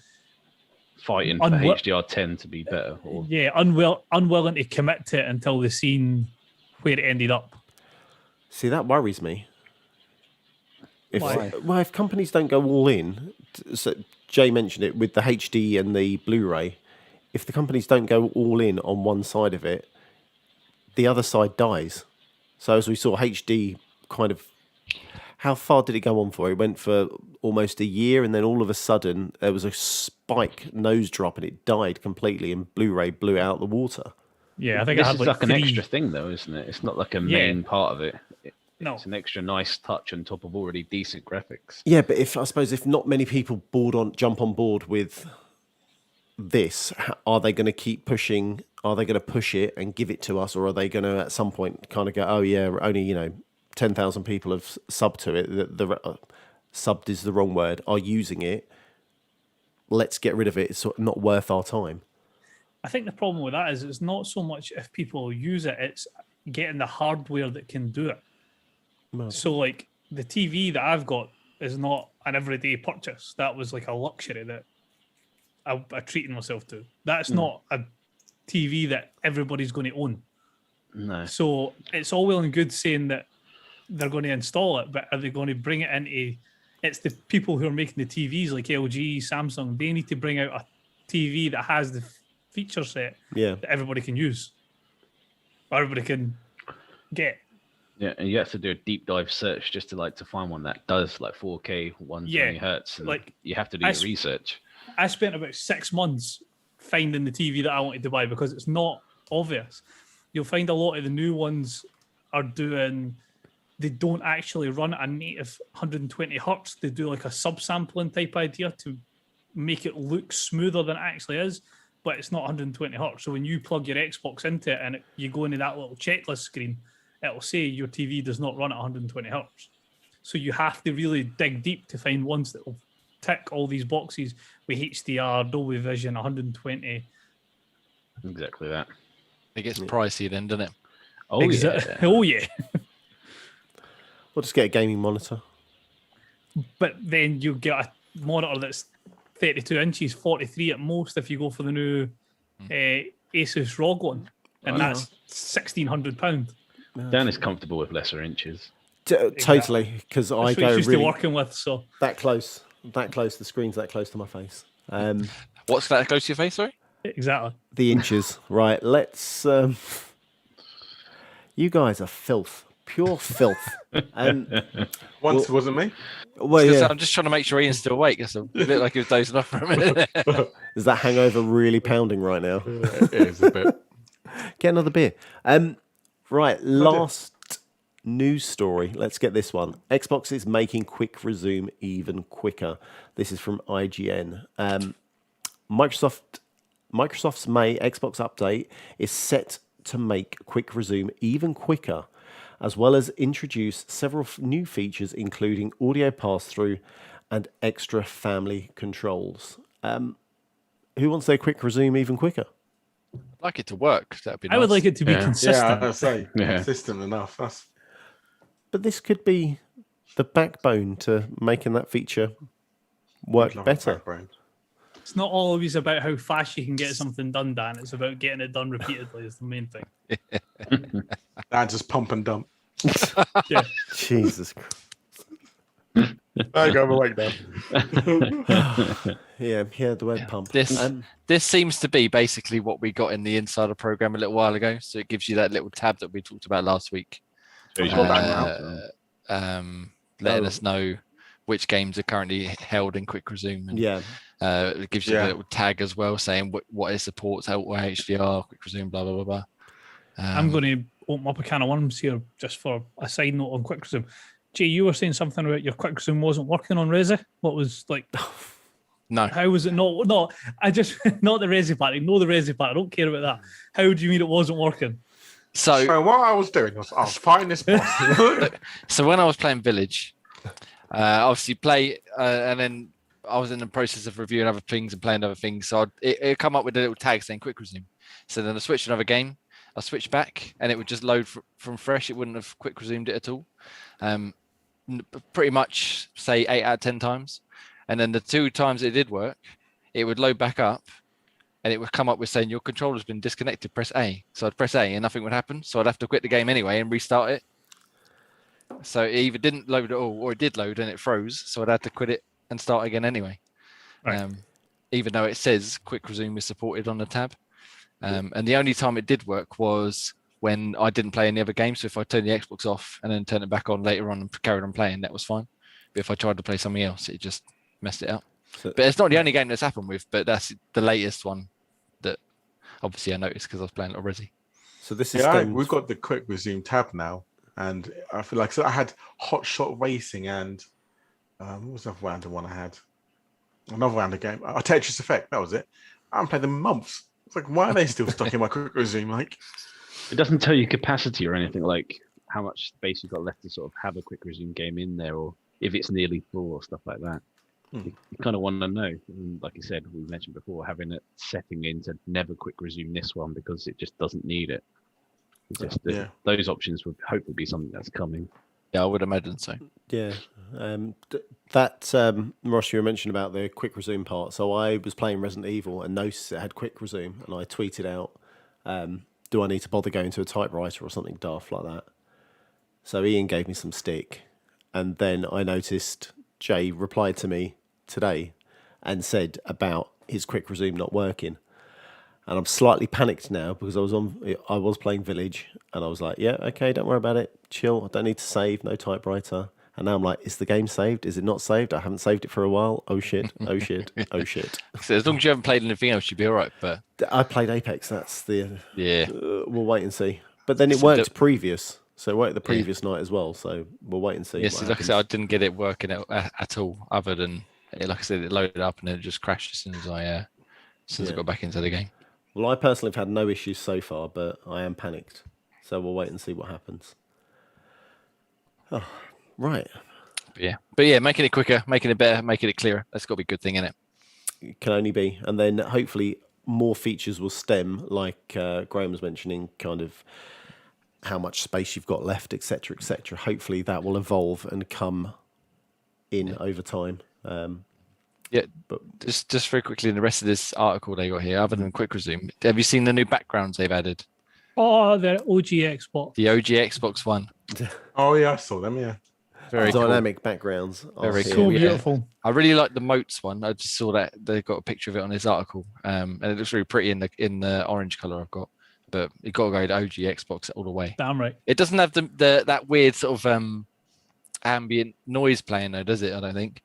Fighting for Unwi- HDR10 to be better. Or unwilling to commit to it until they've seen where it ended up. See, that worries me. Why? If companies don't go all in, so Jay mentioned it with the HD and the Blu-ray. If the companies don't go all in on one side of it, the other side dies. So as we saw, HD kind of, how far did it go on for? It went for almost a year, and then all of a sudden there was a spike nose drop, and it died completely, and Blu-ray blew it out the water. Yeah, I think this I had is like like an 3. extra thing, though, isn't it? It's not like a Yeah. main part of it. No. It's an extra nice touch on top of already decent graphics. Yeah, but I suppose if not many people jump on board with this, are they going to keep pushing? Are they going to push it and give it to us, or are they going to at some point kind of go, oh yeah, only 10,000 people have subbed to it. The subbed is the wrong word. Are using it. Let's get rid of it. It's not worth our time. I think the problem with that is it's not so much if people use it, it's getting the hardware that can do it. No. So, like, the TV that I've got is not an everyday purchase. That was like a luxury that I treated myself to. That's not a TV that everybody's going to own. No. So it's all well and good saying that they're going to install it, but are they going to bring it into... It's the people who are making the TVs, like LG, Samsung, they need to bring out a TV that has the feature set that everybody can use. Or everybody can get. Yeah, and you have to do a deep dive search just to find one that does like 4K, 120 hertz. And like, you have to do your research. I spent about 6 months finding the TV that I wanted to buy because it's not obvious. You'll find a lot of the new ones are doing... They don't actually run at a native 120 hertz. They do like a subsampling type idea to make it look smoother than it actually is, but it's not 120 hertz. So when you plug your Xbox into it and you go into that little checklist screen, it'll say your TV does not run at 120 hertz. So you have to really dig deep to find ones that will tick all these boxes with HDR, Dolby Vision, 120. Exactly that. It gets pricey then, doesn't it? Oh, yeah. Oh, yeah. We'll just get a gaming monitor. But then you get a monitor that's 32 inches, 43 at most if you go for the new Asus ROG one. And that's £1,600. Dan is comfortable with lesser inches. Totally, because I go used really to working with, so that close. The screen's that close to my face. What's that close to your face, sorry? exactly. The inches, right? Let's. You guys are filth, pure filth. Once it wasn't me. Well, yeah. I'm just trying to make sure Ian's still awake. It's a bit like he was dozing off for a minute. Is that hangover really pounding right now? It is a bit. Get another beer. Right, last news story. Let's get this one. Xbox is making quick resume even quicker. This is from IGN. Microsoft's May Xbox update is set to make quick resume even quicker, as well as introduce several new features, including audio pass-through and extra family controls. Who wants their quick resume even quicker? I'd like it to work. That'd be nice. I would like it to be consistent. Yeah, I say consistent enough. But this could be the backbone to making that feature work better. It's not always about how fast you can get something done, Dan. It's about getting it done repeatedly is the main thing. Dan just pump and dump. Yeah. Jesus Christ. I go awake now. Yeah, the word pump. This seems to be basically what we got in the Insider program a little while ago. So it gives you that little tab that we talked about last week. Letting us know which games are currently held in quick resume. And, it gives you a little tag as well saying what it supports, how HDR, quick resume, blah, blah, blah, blah. I'm going to open up a can of worms here just for a side note on quick resume. Jay, you were saying something about your quick resume wasn't working on Resi. What was like? No. How was it not? No, I just not the Resi part. Ignore the Resi part. I don't care about that. How do you mean it wasn't working? So what I was doing was I was fighting this boss. So when I was playing Village, obviously and then I was in the process of reviewing other things and playing other things. So it come up with a little tag saying quick resume. So then I switched another game. I switched back and it would just load from fresh. It wouldn't have quick resumed it at all. Pretty much say 8 out of 10 times. And then the 2 times it did work, it would load back up and it would come up with saying your controller's been disconnected, press A. So I'd press A and nothing would happen. So I'd have to quit the game anyway and restart it. So it either didn't load at all or it did load and it froze. So I'd have to quit it and start again anyway. Right. Even though it says quick resume is supported on the tab. And the only time it did work was when I didn't play any other games. So if I turned the Xbox off and then turned it back on later on and carried on playing, that was fine. But if I tried to play something else, it just messed it up. But it's not the only game that's happened with, but that's the latest one that obviously I noticed because I was playing a lot of Resi. So this is we've got the quick resume tab now, and I feel like I had Hot Shot Racing and what was the other random one I had? Another random game. Tetris Effect. That was it. I haven't played them in months. It's like, why are they still stuck in my quick resume? Like, it doesn't tell you capacity or anything, like how much space you've got left to sort of have a quick resume game in there, or if it's nearly full or stuff like that. You kind of want to know. And like you said, we mentioned before, having it setting in to never quick resume this one because it just doesn't need it. It's just those options would hopefully be something that's coming. Yeah, I would imagine so. Yeah. That, Ross, you were mentioning about the quick resume part. So I was playing Resident Evil and noticed it had quick resume, and I tweeted out, do I need to bother going to a typewriter or something daft like that? So Ian gave me some stick, and then I noticed Jay replied to me today and said about his quick resume not working. And I'm slightly panicked now because I was playing Village, and I was like, yeah, okay, don't worry about it. Chill. I don't need to save. No typewriter. And now I'm like, is the game saved? Is it not saved? I haven't saved it for a while. Oh shit. Oh shit. Oh shit. So as long as you haven't played anything else, you'd be all right. But I played Apex. That's the we'll wait and see. But then it So worked previous. So it worked the previous night as well. So we'll wait and see. yes, like I said, I didn't get it working at all, other than like I said, it loaded up and then it just crashed as soon as I got back into the game. Well, I personally have had no issues so far, but I am panicked. So we'll wait and see what happens. Oh, right. But yeah, making it quicker, making it better, making it clearer. That's got to be a good thing, innit? It can only be. And then hopefully more features will stem, like Graham was mentioning, kind of how much space you've got left, etc., etc. Hopefully that will evolve and come in over time. Yeah, but just very quickly in the rest of this article they got here, other than quick resume, have you seen the new backgrounds they've added? Oh, the OG Xbox. The OG Xbox One. oh yeah, I saw them. Yeah, Very dynamic backgrounds. Very So cool. beautiful. I really like the moats one. I just saw that they got a picture of it on this article, and it looks really pretty in the orange color I've got. But you got to go to OG Xbox all the way. Damn right. It doesn't have the that weird sort of ambient noise playing though, does it? I don't think.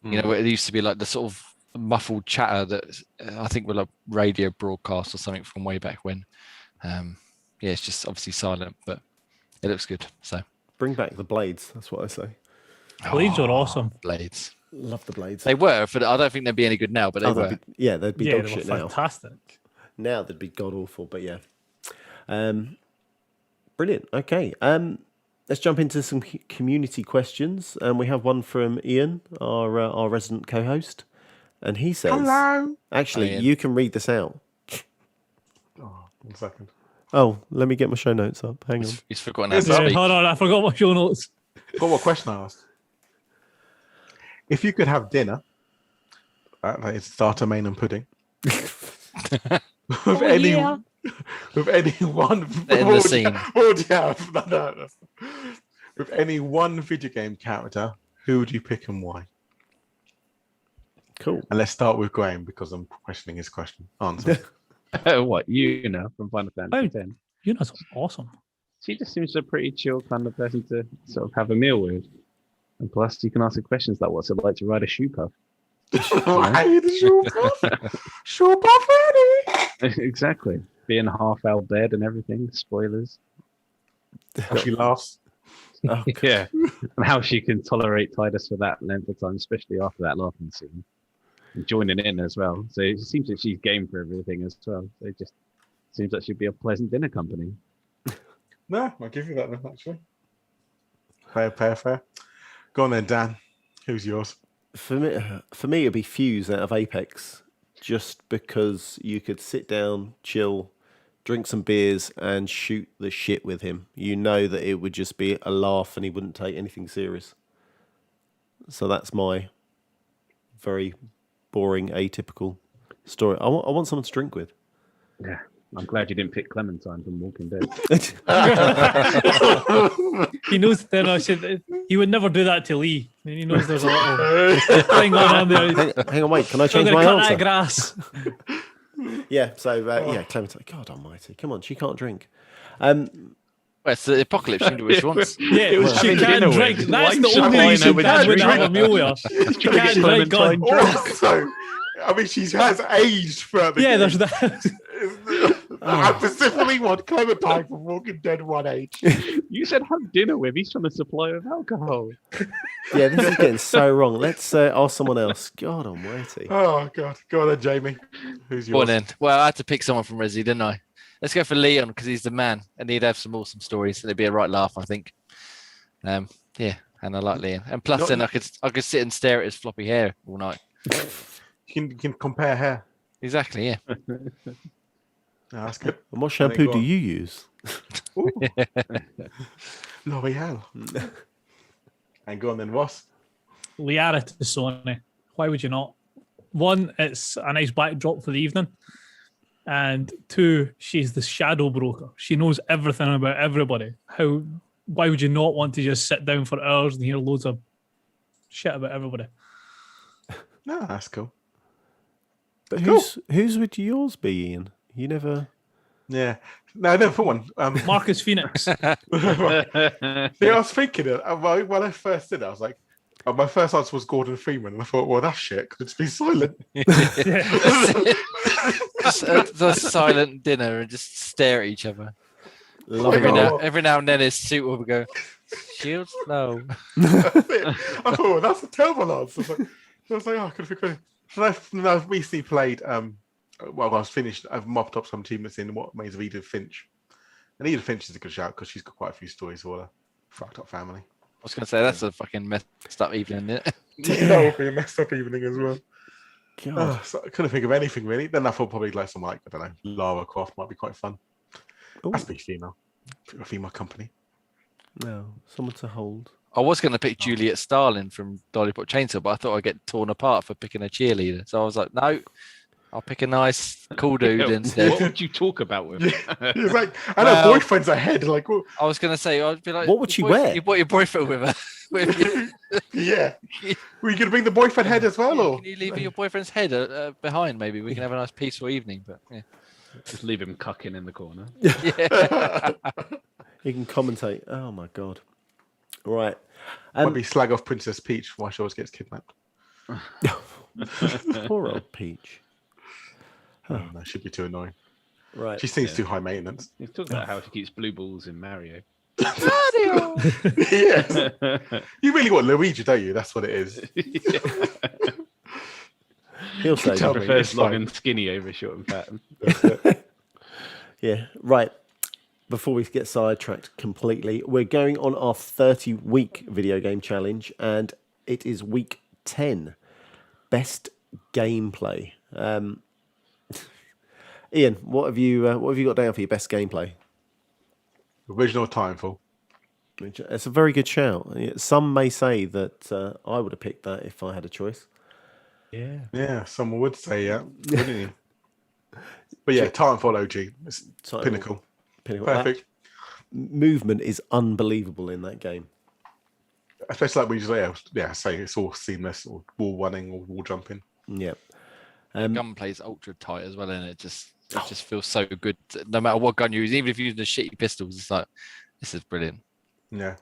You know, it used to be like the sort of muffled chatter that I think was a radio broadcast or something from way back when. Yeah, it's just obviously silent, but it looks good. So bring back the blades. That's what I say. Blades are awesome. Blades. Love the blades. They were, but I don't think they'd be any good now. But they were. They'd be dog they shit were now. fantastic. Now they'd be god awful. But yeah, brilliant. Okay. Let's jump into some community questions. We have one from Ian, our resident co-host, and he says, hello. Actually, you can read this out. Oh, 1 second. Oh, let me get my show notes up. Hang on. He's forgotten how to Yeah, speak. hold on, I forgot my show notes. Got what question I asked? If you could have dinner, that is starter, main, and pudding, with anyone. With any one, In the scene. What would you have? No. With any one video game character, who would you pick and why? Cool. And let's start with Graham because I'm questioning his answer. What, you know, from Final Fantasy X? You know, awesome. She just seems a pretty chill kind of person to sort of have a meal with. And plus, you can ask her questions like, what's it like to ride a shoe puff? Hey, the shoe puff! Shoe puff ready! Exactly. Being half out dead and everything. Spoilers. How she laughs. Oh, Yeah. And how she can tolerate Titus for that length of time, especially after that laughing scene. And joining in as well. So it seems that she's game for everything as well. So it just seems like she'd be a pleasant dinner company. No, I'll give you that then, actually. Fair. Go on then, Dan. Who's yours? For me, it'd be Fuse out of Apex, just because you could sit down, chill, drink some beers, and shoot the shit with him. You know that it would just be a laugh, and he wouldn't take anything serious. So that's my very boring, atypical story. I want someone to drink with. Yeah. I'm glad you didn't pick Clementine from Walking Dead. He knows then I said he would never do that to Lee. And he knows there's a little thing going on there. Hang on, wait. Can I Still change gonna my cut that answer? grass. Yeah. So yeah, Clementine. God Almighty! Come on, she can't drink. Well, it's the apocalypse. She can do what she wants. Yeah, was she having can't dinner drink. with. That's Why the should only I reason know Dad when wouldn't to have a meal with her. She can't drink. God. Also, I mean, she has aged further. Yeah, there's that. I specifically want Clementine from Walking Dead 1H. You said have dinner with. He's trying to supply of alcohol. Yeah, this is getting so wrong. Let's ask someone else. God almighty. Oh, God. Go on then, Jamie. Who's Go on yours? then. Well, I had to pick someone from Resi, didn't I? Let's go for Leon because he's the man and he'd have some awesome stories and it'd be a right laugh, I think. Yeah, and I like Leon. And plus, then I could sit and stare at his floppy hair all night. You can compare hair. Exactly, yeah. Yeah, that's good. And what shampoo go do on. you use? Ooh. L'Oreal. And go on then, Ross. Liara to Sony. Why would you not? One, it's a nice backdrop for the evening. And two, she's the shadow broker. She knows everything about everybody. Why would you not want to just sit down for hours and hear loads of shit about everybody? No, that's cool. But Cool. whose would yours be, Ian? You never. Yeah. No, I never put one. Marcus Phoenix. Yeah, I was thinking it. When I first did it, I was like, my first answer was Gordon Freeman. And I thought, well, that's shit. Could just be silent. Just a silent dinner and just stare at each other. Love Every it. now, every now and then his suit will go, Shields? No. I thought, well, that's a terrible answer. But I was like, oh, I could think of it. So I've recently played, I've mopped up some achievements in What Remains of Edith Finch. And Edith Finch is a good shout because she's got quite a few stories of a fucked up family. I was going to say, that's a fucking messed up evening, isn't it? That would be a messed up evening as well. God. So I couldn't think of anything really. Then I thought probably like some I don't know, Lara Croft might be quite fun. Ooh. That's be female. A female company. No, someone to hold. I was going to pick Juliet Starlin from Dolly Pop Chainsaw, but I thought I'd get torn apart for picking a cheerleader. So I was like, no, I'll pick a nice, cool dude instead. What would you talk about with him? He's like, I know Well- boyfriend's ahead. Like, well, I was going to say, I'd be like, What would she wear? You brought your boyfriend with her. With you. yeah. Were you going to bring the boyfriend head as well, or? Can you leave your boyfriend's head behind? Maybe we can have a nice peaceful evening. But yeah. Just leave him cucking in the corner. Yeah. You can commentate. Oh my god. Right. Might be slag off Princess Peach while she always gets kidnapped. Poor old Peach. Oh, no, she'd be too annoying. Right. She seems too high maintenance. He's talking about how he keeps blue balls in Mario. Yes. You really want Luigi, don't you? That's what it is. He'll say. Tell He me, prefers it's long fine. and skinny over short and fat. Yeah. Right. Before we get sidetracked completely, we're going on our 30-week video game challenge, and it is week 10. Best gameplay. Ian, what have you got down for your best gameplay? Original Timefall. It's a very good shout. Some may say that I would have picked that if I had a choice. Yeah. Yeah, someone would say, yeah, wouldn't you? But yeah, Timefall OG. It's Title- pinnacle. Pinnacle. Perfect. That movement is unbelievable in that game. Especially like when you say it's all seamless, or wall running, or wall jumping. Yeah. Gun plays ultra tight as well, and it just feels so good. No matter what gun you use, even if you're using the shitty pistols, it's like this is brilliant. Yeah.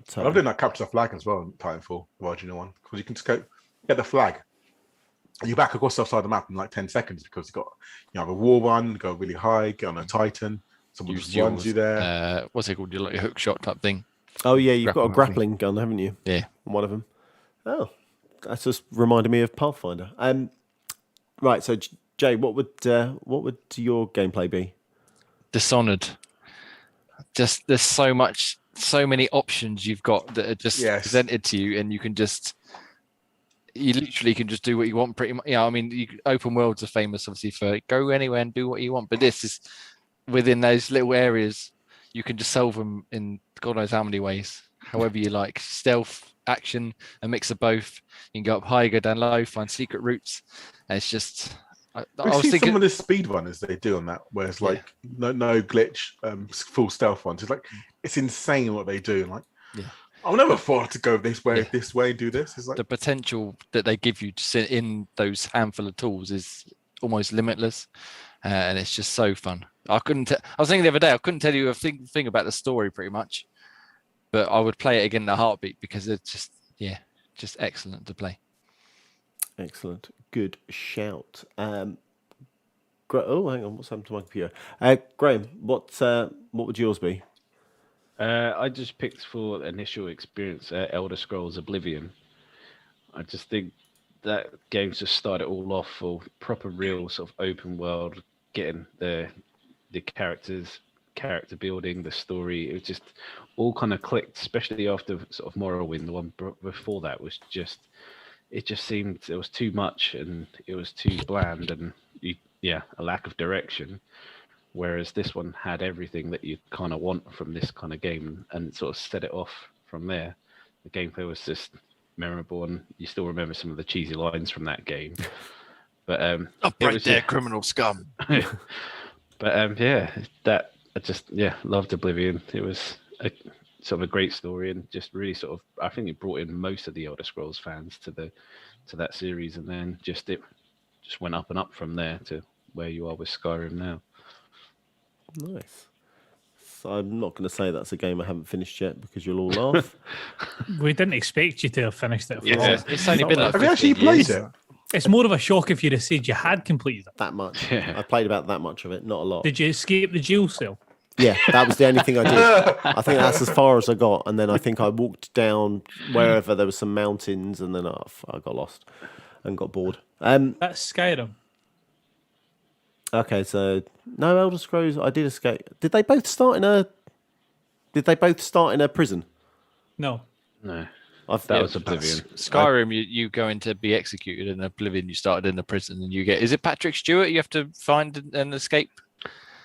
Totally. I'm doing that capture the flag as well in Titanfall, the original one, because you can just go get the flag. And you back across the other side of the map in like 10 seconds because you have a wall run, go really high, get on a Titan, someone just runs you there. What's it called? Your like hook shot type thing. Oh yeah, you've got a Grappling, grappling gun, haven't you? Yeah. One of them. Oh, that's just reminded me of Pathfinder. Right. So Jay, what would your gameplay be? Dishonored. Just there's so many options you've got that are just presented to you, and you literally can just do what you want pretty much. I mean, open worlds are famous obviously for go anywhere and do what you want, but this is within those little areas. You can just solve them in God knows how many ways, however you like. Stealth, action, a mix of both. You can go up high, go down low, find secret routes. And it's just. I was seen thinking some of the speed runners they do on that, where it's like no glitch, full stealth ones. It's like it's insane what they do. Like, I'll never thought to go this way, do this. It's like the potential that they give you to sit in those handful of tools is almost limitless, and it's just so fun. I was thinking the other day, I couldn't tell you a thing about the story pretty much, but I would play it again in a heartbeat because it's just excellent to play. Excellent, good shout. Oh, hang on. What's happened to my computer? Graham, what would yours be? I just picked for initial experience Elder Scrolls Oblivion. I just think that game's just started all off for proper real sort of open world, getting the characters, character building, the story. It was just all kind of clicked, especially after sort of Morrowind. The one before that was just, it just seemed it was too much and it was too bland and a lack of direction. Whereas this one had everything that you kind of want from this kind of game and sort of set it off from there. The gameplay was just memorable, and you still remember some of the cheesy lines from that game. But Upright there, criminal scum. But that I just loved Oblivion. It was sort of a great story, and just really sort of I think it brought in most of the Elder Scrolls fans to that series, and then it just went up and up from there to where you are with Skyrim now. Nice. So I'm not going to say that's a game I haven't finished yet because you'll all laugh. We didn't expect you to have finished it. Yeah. It's only been like Have you actually 15 played years. it? It's more of a shock if you'd have said you had completed it. That much. Yeah. I played about that much of it, not a lot. Did you escape the jail cell? Yeah, that was the only thing I did. I think that's as far as I got, and then I think I walked down wherever there was some mountains, and then I got lost and got bored. That's Skyrim. Okay, so no Elder Scrolls. I did escape. Did they both start in a prison? No. No, I've, that was Oblivion. Skyrim, you go in to be executed, and Oblivion, you started in the prison, and you get. Is it Patrick Stewart? You have to find and escape.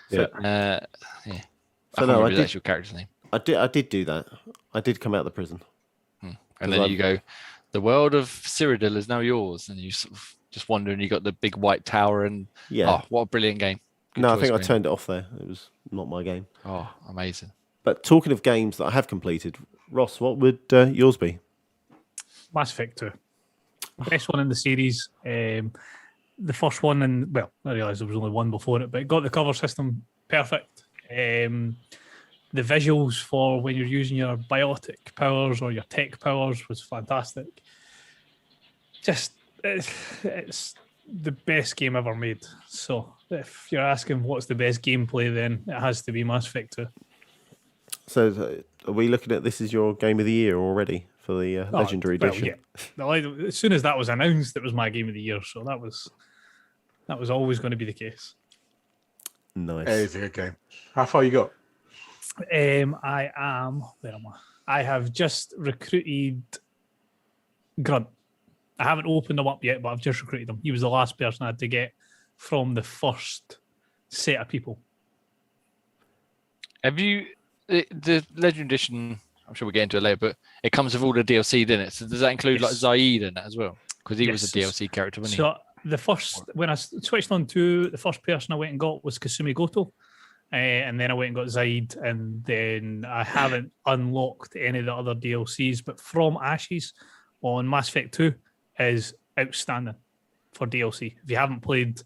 Yeah. Yeah. So I can't no, remember I his did- actual character's name. I did do that. I did come out of the prison. And then you go, the world of Cyrodiil is now yours, and you sort of just wander, and you got the big white tower, and Yeah. oh, what a brilliant game! Good No, I choice, think I Graham. turned it off there. It was not my game. Oh, amazing! But talking of games that I have completed, Ross, what would yours be? Mass Effect 2. Best one in the series. The first one, and well, I realised there was only one before it, but it got the cover system perfect. The visuals for when you're using your biotic powers or your tech powers was fantastic. Just, it's the best game ever made. So if you're asking what's the best gameplay, then it has to be Mass Effect 2. So are we looking at this as your game of the year already for the Legendary Edition? Yeah. As soon as that was announced, it was my game of the year. So that was always going to be the case. Nice. Yeah, it's a good game. How far you got? Where am I? I have just recruited Grunt. I haven't opened him up yet, but I've just recruited him. He was the last person I had to get from the first set of people. Have you the Legend Edition? I'm sure we'll get into it later, but it comes with all the DLC, didn't it? So does that include like Yes. Zaid in that as well? Because he was a Yes. DLC character, wasn't So the first, when I switched on to the first person I went and got was Kasumi Goto. And then I went and got Zaid, and then I haven't unlocked any of the other DLCs. But From Ashes on Mass Effect 2 is outstanding for DLC. If you haven't played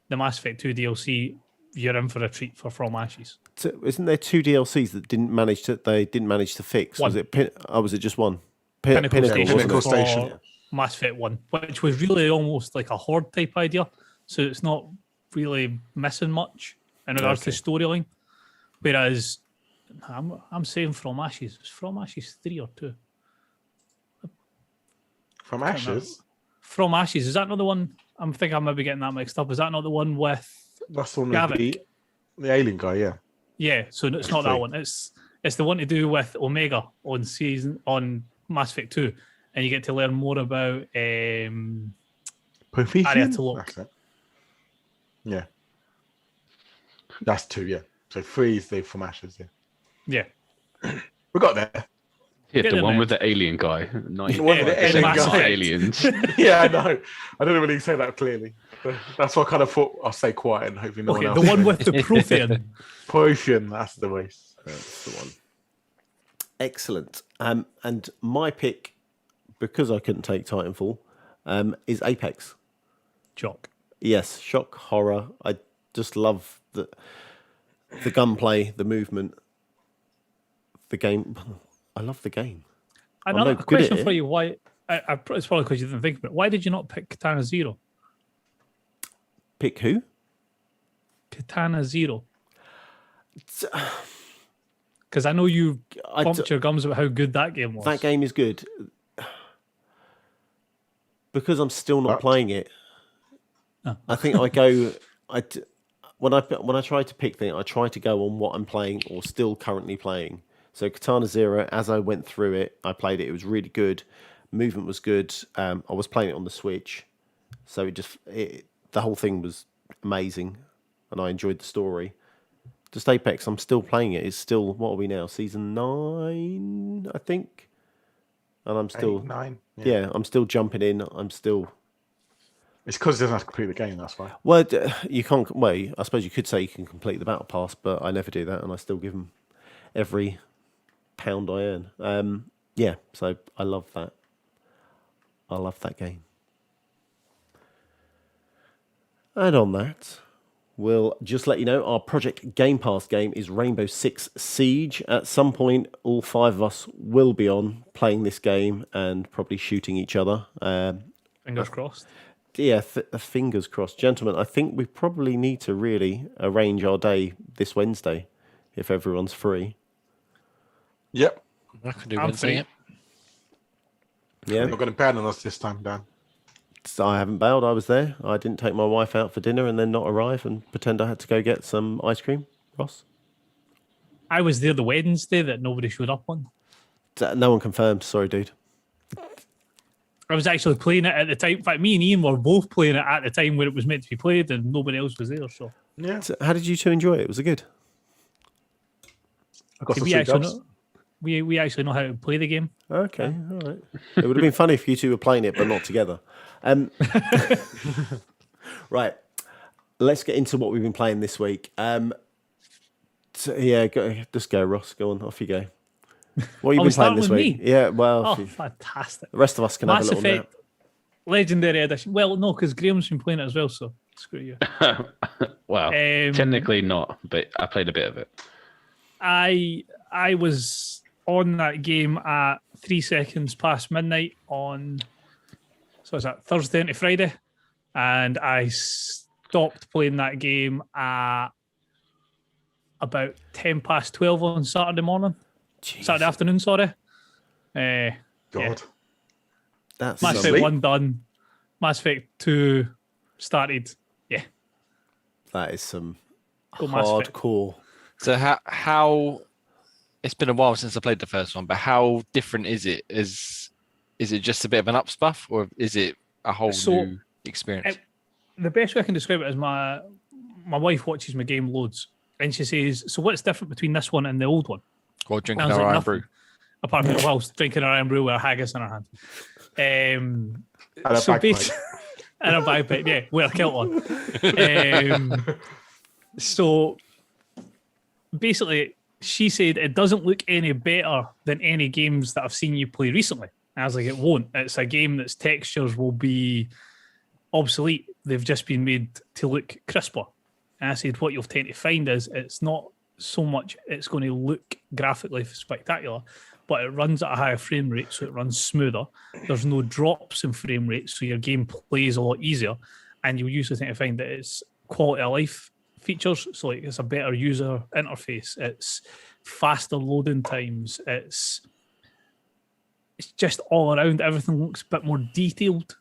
the Mass Effect 2 DLC, you're in for a treat for From Ashes. So isn't there two DLCs that didn't manage to fix? One. Was it just one? Pinnacle Station, wasn't Pinnacle it? for Station. Mass Effect 1, which was really almost like a horde type idea. So it's not really missing much in regards to storyline. Whereas I'm saying From Ashes. It's From Ashes 3 or 2. From Ashes? From Ashes, is that not the one? I'm thinking I might be getting that mixed up. Is that not the one with That's the one with Gavik? the alien guy, yeah. Yeah, so it's not that one. It's the one to do with Omega on Mass Effect 2. And you get to learn more about Promethean? Area to Look. That's it. Yeah. That's 2, yeah. So 3 is the From Ashes, yeah. Yeah. We got there. Yeah, Get the in one there. with the alien guy. The one with the alien Not guy. aliens. Yeah, I know. I didn't really say that clearly. But that's what I kind of thought I'll say quiet and hopefully no Okay, one the else. one with the Prothean. Prothean, that's the race. That's the one. Excellent. And my pick, because I couldn't take Titanfall, is Apex. Jock. Yes, shock horror. I just love the gunplay, the movement, the game. I love the game. Another no good at question for it. you: why? It's probably because you didn't think of it. Why did you not pick Katana Zero? Pick who? Katana Zero? Because I know you bumped your gums about how good that game was. That game is good. Because I'm still not But- playing it. Oh. I think I go. When I try to pick things, I try to go on what I'm playing or still currently playing. So Katana Zero, as I went through it, I played it. It was really good. Movement was good. I was playing it on the Switch, so the whole thing was amazing, and I enjoyed the story. Just Apex, I'm still playing it. It's still, what are we now? Season 9, I think. And I'm still 8, 9. yeah, I'm still jumping in. I'm still. It's because it doesn't have to complete the game. That's why. Well, you can't. Well, I suppose you could say you can complete the battle pass, but I never do that, and I still give them every pound I earn. Yeah, so I love that. I love that game. And on that, we'll just let you know our Project Game Pass game is Rainbow Six Siege. At some point, all 5 of us will be on playing this game and probably shooting each other. Fingers crossed. Yeah, fingers crossed. Gentlemen, I think we probably need to really arrange our day this Wednesday, if everyone's free. Yep. I can do I'm Wednesday. free. Yeah. Yeah, You're going to ban on us this time, Dan. so I haven't bailed. I was there. I didn't take my wife out for dinner and then not arrive and pretend I had to go get some ice cream. Ross? I was there the Wednesday that nobody showed up on. No one confirmed. Sorry, dude. I was actually playing it at the time. In fact, me and Ian were both playing it at the time where it was meant to be played, and nobody else was there. So, Yeah. So how did you two enjoy it? Was it good? I got some we sweet actually jobs. know, we actually know how to play the game. Okay, all right. It would have been funny if you two were playing it, but not together. Right. Let's get into what we've been playing this week. Just go, Ross. Go on. Off you go. What have you been playing starting this with week? me? Yeah, well, Oh, the fantastic! rest of us can have a Mass little nap. Effect Legendary Edition. Well, no, because Graham's been playing it as well. So screw you. Well, technically not, but I played a bit of it. I was on that game at 3 seconds past midnight on, so was that Thursday into Friday, and I stopped playing that game at about 10 past 12 on Saturday morning. Jeez, Saturday afternoon, sorry. God. Yeah. that's Mass some- Effect 1 done. Mass Effect 2 started. Yeah. that is some Go Mass Effect. hardcore. So how it's been a while since I played the first one, but how different is it? Is it just a bit of an upspuff, or is it a whole So, new experience? The best way I can describe it is my wife watches my game loads, and she says, "So what's different between this one and the old one?" Or drinking I was our like, iron nothing. brew? Apart from whilst drinking our iron brew with a haggis in her hand. And a So bagpipe. basically, and a bagpipe, yeah, with a kilt on. So basically, she said it doesn't look any better than any games that I've seen you play recently. And I was like, it won't. It's a game that's textures will be obsolete. They've just been made to look crisper. And I said, what you'll tend to find is it's not so much it's going to look graphically spectacular, but it runs at a higher frame rate, so it runs smoother. There's no drops in frame rate, so your game plays a lot easier. And you'll usually tend to find that it's quality of life features, so like it's a better user interface, it's faster loading times, it's just all around everything looks a bit more detailed.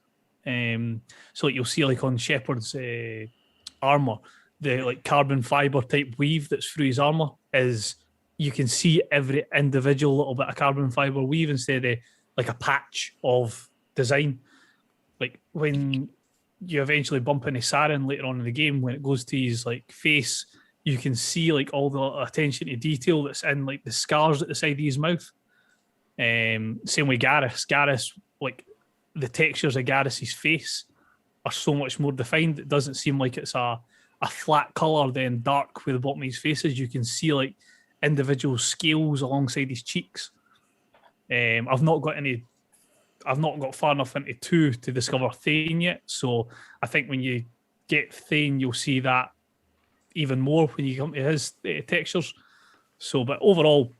So like you'll see like on Shepard's armor, the like carbon fiber type weave that's through his armor is you can see every individual little bit of carbon fiber weave instead of like a patch of design. Like when you eventually bump into Saren later on in the game, when it goes to his like face, you can see like all the attention to detail that's in like the scars at the side of his mouth. Same with Garrus. Garrus, like the textures of Garrus's face are so much more defined. It doesn't seem like it's a flat colour then dark where the bottom of his face is. You can see like individual scales alongside his cheeks. I've not got far enough into 2 to discover Thane yet, so I think when you get Thane, you'll see that even more when you come to his textures. So, but overall,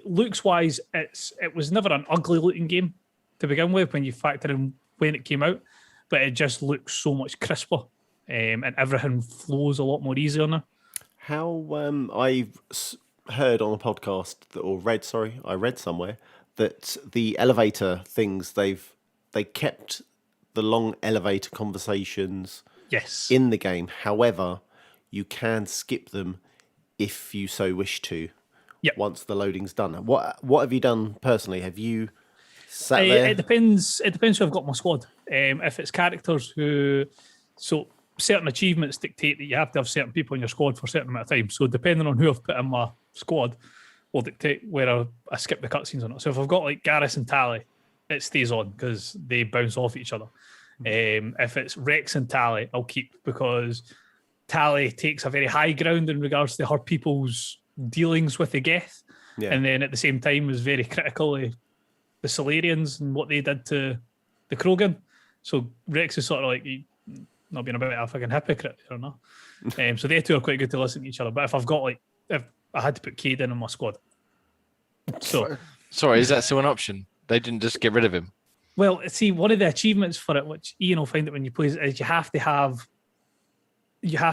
looks-wise, it was never an ugly-looking game to begin with when you factor in when it came out, but it just looks so much crisper, and everything flows a lot more easier now. How I've heard on a podcast I read somewhere that the elevator things they kept the long elevator conversations Yes. in the game. However, you can skip them if you so wish to. Yep. Once the loading's done. What have you done personally? Have you sat there? It depends. It depends who I've got in my squad. If it's characters who, so certain achievements dictate that you have to have certain people in your squad for a certain amount of time. So depending on who I've put in my squad, will dictate where I skip the cutscenes or not. So if I've got like Garrus and Tally, it stays on because they bounce off each other. If it's Rex and Tally, I'll keep because Tally takes a very high ground in regards to her people's dealings with the Geth, and then at the same time is very critical of the Solarians and what they did to the Krogan. So Rex is sort of like not being a bit of a fucking hypocrite, or not. So they two are quite good to listen to each other. But if I had to put Cade in my squad, so Sorry, is that still an option? They didn't just get rid of him. well, see, one of the achievements for it, which Ian will find it when you play, is you have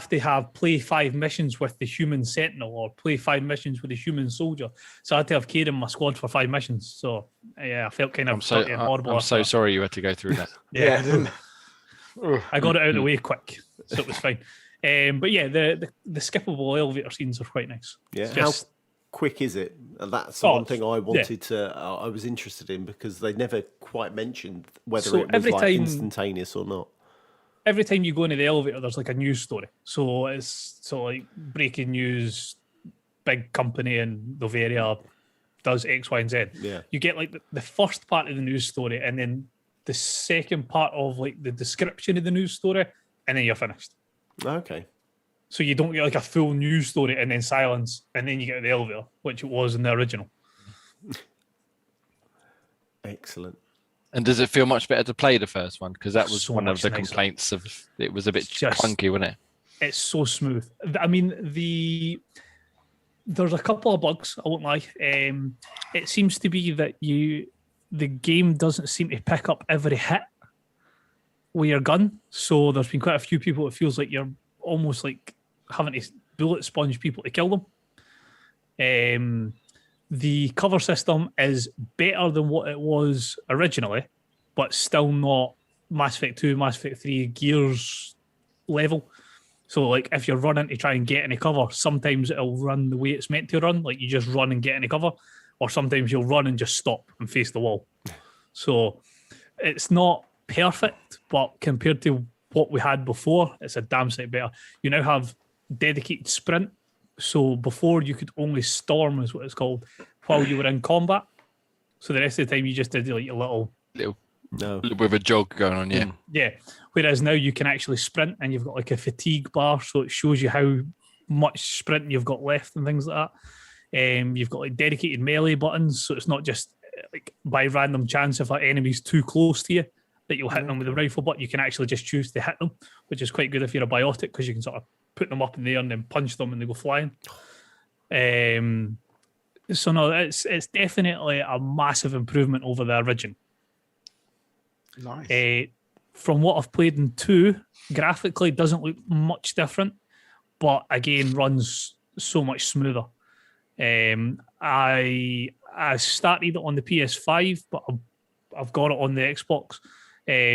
to have play 5 missions with the human sentinel or play 5 missions with the human soldier. So I had to have Cade in my squad for 5 missions. So yeah, I felt kind of horrible. I'm so sorry you had to go through that. Yeah, I got it out of the way quick, so it was fine. But yeah, the skippable elevator scenes are quite nice. Yeah. Just, How quick is it? That's one thing I wanted to. I was interested in because they never quite mentioned whether it was like instantaneous or not. every time you go into the elevator, there's like a news story. So it's like breaking news, big company in Novaria does X, Y, and Z. Yeah. You get like the first part of the news story, and then the second part of like the description of the news story, and then you're finished. Okay. So you don't get like a full news story and then silence, and then you get to the elevator, which it was in the original. Excellent. And does it feel much better to play the first one? Because that was So one of much the nicer. complaints of it was a bit Just- clunky, wasn't it? It's so smooth. I mean, there's a couple of bugs, I won't lie. It seems to be that the game doesn't seem to pick up every hit with your gun. So there's been quite a few people, it feels like you're almost like having to bullet sponge people to kill them. The cover system is better than what it was originally, but still not Mass Effect 2, Mass Effect 3 Gears level. So, like, if you're running to try and get any cover, sometimes it'll run the way it's meant to run. Like, you just run and get any cover. Or sometimes you'll run and just stop and face the wall. So, it's not perfect, but compared to what we had before, it's a damn sight better. You now have dedicated sprint. So, before you could only storm, is what it's called, while you were in combat. So, the rest of the time, you just did like your little No. With a jog going on, yeah. Yeah. Whereas now you can actually sprint and you've got like a fatigue bar, so it shows you how much sprint you've got left and things like that. You've got like dedicated melee buttons, so it's not just like by random chance if an enemy's too close to you that you'll hit them with the rifle, but you can actually just choose to hit them, which is quite good if you're a biotic because you can sort of put them up in the air and then punch them and they go flying. So no, it's definitely a massive improvement over the original. Nice. From what I've played in 2, graphically doesn't look much different, but again runs so much smoother. I started it on the PS5, but I've got it on the Xbox.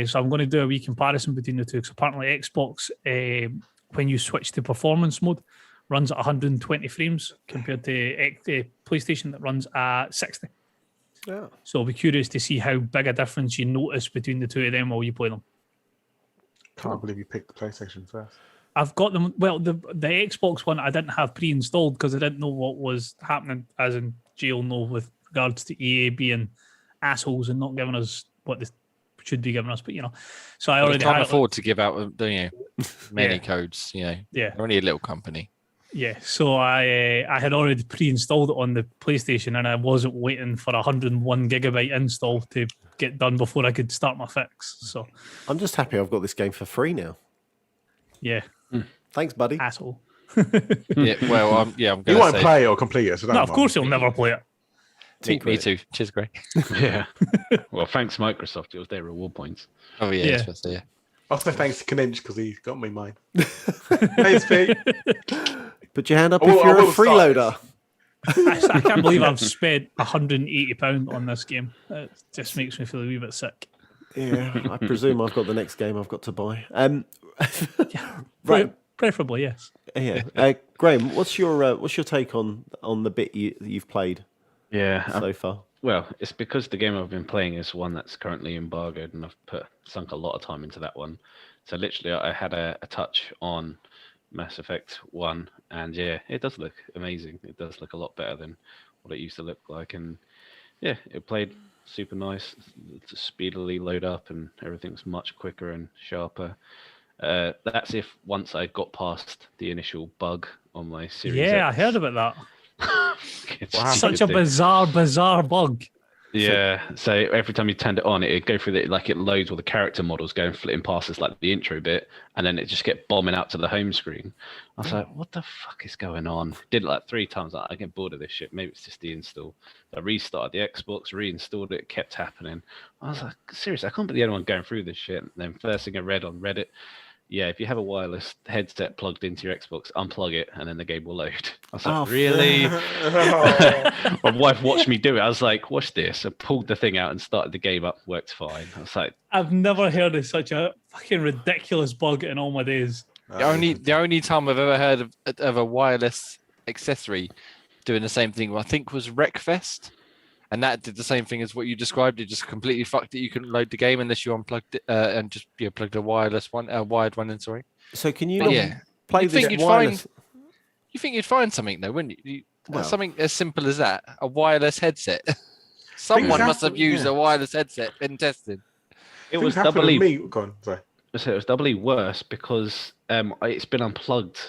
So I'm going to do a wee comparison between the two, because apparently Xbox, when you switch to performance mode, runs at 120 frames compared to PlayStation that runs at 60. Yeah. So I'll be curious to see how big a difference you notice between the two of them while you play them. Can't believe you picked the PlayStation first. I've got them. Well, the Xbox one I didn't have pre-installed because I didn't know what was happening, as in jail know, with regards to EA being assholes and not giving us what they should be giving us. But so I already can't had afford to give out, many Yeah. codes. Yeah. They're only a little company. Yeah, so I had already pre-installed it on the PlayStation, and I wasn't waiting for 101 gigabyte install to get done before I could start my fix. So I'm just happy I've got this game for free now. yeah, Thanks, buddy. asshole. Yeah, well, I'm You going won't to say. play it or complete it, so don't No, of mind. course you'll never play it. Me too. Cheers, Gray. Yeah. Well, thanks Microsoft. It was their reward points. Oh yeah, Yeah. supposed to, yeah. Also, thanks to Kaninch because he got me mine. Thanks, Pete. Put your hand up I will- if I you're a will start freeloader. I can't believe I've spent £180 on this game. It just makes me feel a wee bit sick. Yeah, I presume I've got the next game I've got to buy. Right. Preferably, yes. Yeah, Graham, what's your take on the bit you've played Yeah. so far? Well, it's because the game I've been playing is one that's currently embargoed, and I've sunk a lot of time into that one. So literally, I had a touch on Mass Effect 1, and yeah, it does look amazing. It does look a lot better than what it used to look like, and yeah, it played super nice. To speedily load up, and everything's much quicker and sharper. That's if once I got past the initial bug on my Series Yeah, I X. heard about that. It's Such a stupid. bizarre bug. Yeah, so every time you turned it on, it'd go through it loads all the character models going flitting past us like the intro bit, and then it just get bombing out to the home screen. I was like, what the fuck is going on? Did it like 3 times. I get bored of this shit. Maybe it's just the install. I restarted the Xbox, reinstalled it, kept happening. I was like, seriously, I can't be the only one going through this shit. And then first thing I read on Reddit, yeah, if you have a wireless headset plugged into your Xbox, unplug it, and then the game will load. I was like, really? My wife watched me do it. I was like, watch this. I pulled the thing out and started the game up. Worked fine. I was like, I've never heard of such a fucking ridiculous bug in all my days. The only time I've ever heard of a wireless accessory doing the same thing, I think, was Wreckfest, and that did the same thing as what you described. It just completely fucked it. You couldn't load the game unless you unplugged it and just plugged a wireless one, a wired one in. Sorry. So can you But not yeah, play you'd think this you'd wireless? You think you'd find something though, wouldn't you? Well- Something as simple as that, a wireless headset. Someone must have used a wireless headset in testing. it Things was happen with doubly. me. Go on, sorry. So it was doubly worse because it's been unplugged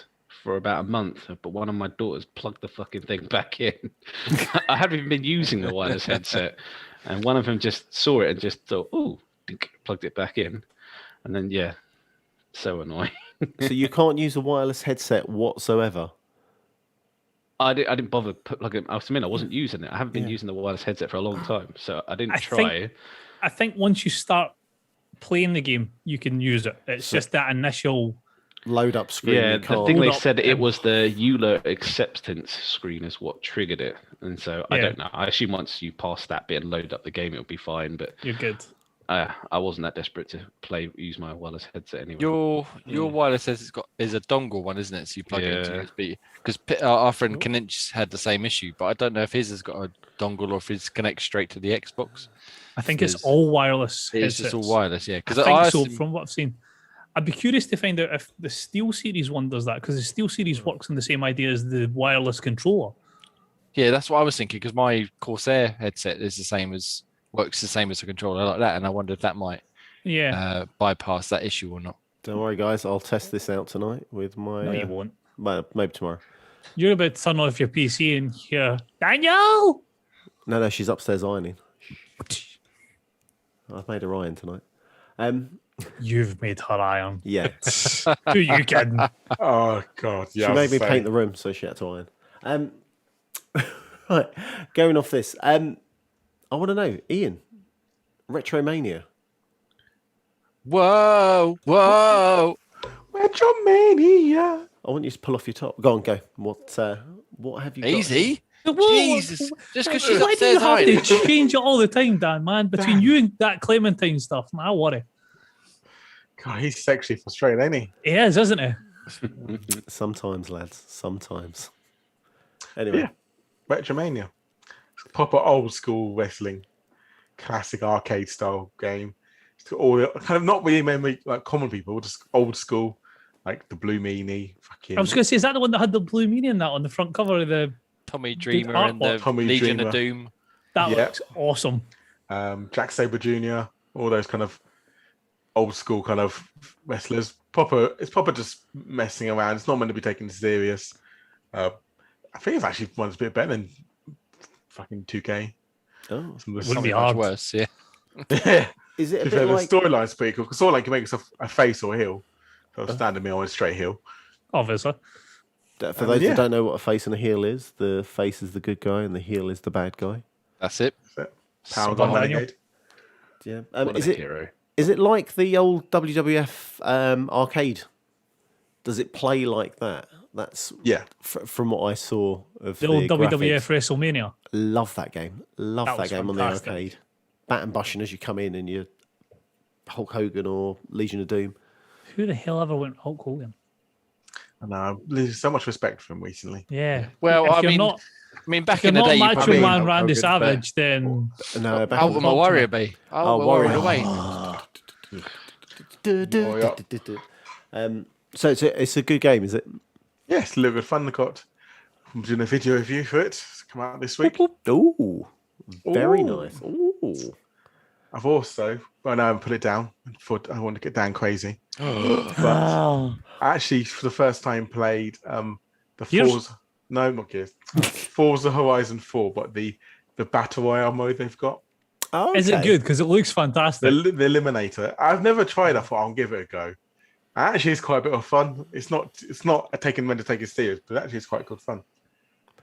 for about a month, but one of my daughters plugged the fucking thing back in. I haven't even been using the wireless headset, and one of them just saw it and just thought, "Oh," plugged it back in, and then yeah, so annoying. So you can't use a wireless headset whatsoever. I didn't bother plugging. I wasn't using it. I haven't been Yeah. using the wireless headset for a long time, so I didn't I try. I think once you start playing the game, you can use it. It's just that initial. Load up screen. Yeah, you the can't. thing they Hold up. said it was the EULA acceptance screen is what triggered it, and so I Yeah. don't know. I assume once you pass that bit and load up the game, it'll be fine. But You're good. I wasn't that desperate to use my wireless headset anyway. Your wireless headset is a dongle one, isn't it? So you plug it into Yeah. USB. Because our friend Kaninch had the same issue, but I don't know if his has got a dongle or if his connects straight to the Xbox. I think It it's is. all wireless. It's just all headsets. wireless, yeah. I Because think so, from what I've seen. I'd be curious to find out if the Steel Series one does that, because the Steel Series works on the same idea as the wireless controller. yeah, that's what I was thinking. Because my Corsair headset is works the same as a controller like that, and I wonder if that might Yeah. bypass that issue or not. Don't worry, guys. I'll test this out tonight with my. No, you won't. Well, maybe tomorrow. You're about to turn off your PC and hear, Daniel! No, she's upstairs ironing. I've made her iron tonight. You've made her iron. Yeah. Who you kidding? Oh God, yeah. She made me paint the room, so she had to iron. Right, going off this. I want to know, Ian, Retromania. Whoa! Retromania. I want you to pull off your top. Go on, go. What have you got? Easy. Whoa, Jesus. Just because she's Why do you upstairs have hiding. to change it all the time, Dan, man? Between Dan. you and that Clementine stuff, man, I worry. God, he's sexually frustrated, ain't he? He is, isn't he? Sometimes, lads. Sometimes. Anyway. Yeah. Retromania. It's a proper old school wrestling, classic arcade style game. It's got all the kind of not really memory like common people, just old school, like the Blue Meanie. Fucking I was going to say, is that the one that had the blue meaning in that on the front cover of the? Tommy Dreamer artwork. and the Tommy Legion Dreamer. of Doom. That Yeah. looks awesome. Jack Sabre Jr., all those kind of old school kind of wrestlers. It's proper just messing around. It's not meant to be taken serious. I think it's actually one's a bit better than fucking 2K. Oh. Some of the Wouldn't be Much hard. worse, yeah. yeah. Is it a To be bit fair, like... the storyline's pretty cool. Because storyline can make yourself a face or a heel. So standing me on a straight heel. Obviously. For those yeah. that don't know what a face and a heel is, the face is the good guy and the heel is the bad guy. That's it. Power Spot on on, Renegade. Yeah. What Is a it hero. is it like the old WWF arcade? Does it play like that? That's Yeah. from what I saw of The old WWF graphics. WrestleMania. Love that game. Love That that was game on fantastic. the arcade. Bat and bushing as you come in and you're Hulk Hogan or Legion of Doom. Who the hell ever went Hulk Hogan? And I'm losing so much respect for him recently. Yeah. Well, if I you're mean, not, back if you're in the not day, you Macho probably Man Hulk Randy Hogan, Savage, then No, back How in would the my warrior be? Oh, Warrior. away. So it's a good game, is it? Yes, a little bit of fun. I'm doing a video review for it. It's come out this week. Ooh, very Ooh. nice. Ooh. I've also, well, no, I haven't put it down. I want to get down crazy. But I actually, for the first time, played the Gears? Forza. No, not Gears. Forza Horizon 4, but the Battle Royale mode they've got. Oh, is it okay. good? Because it looks fantastic. The Eliminator. I've never tried. I thought I'll give it a go. Actually, it's quite a bit of fun. It's not a taking when to take it serious, but actually, it's quite good fun.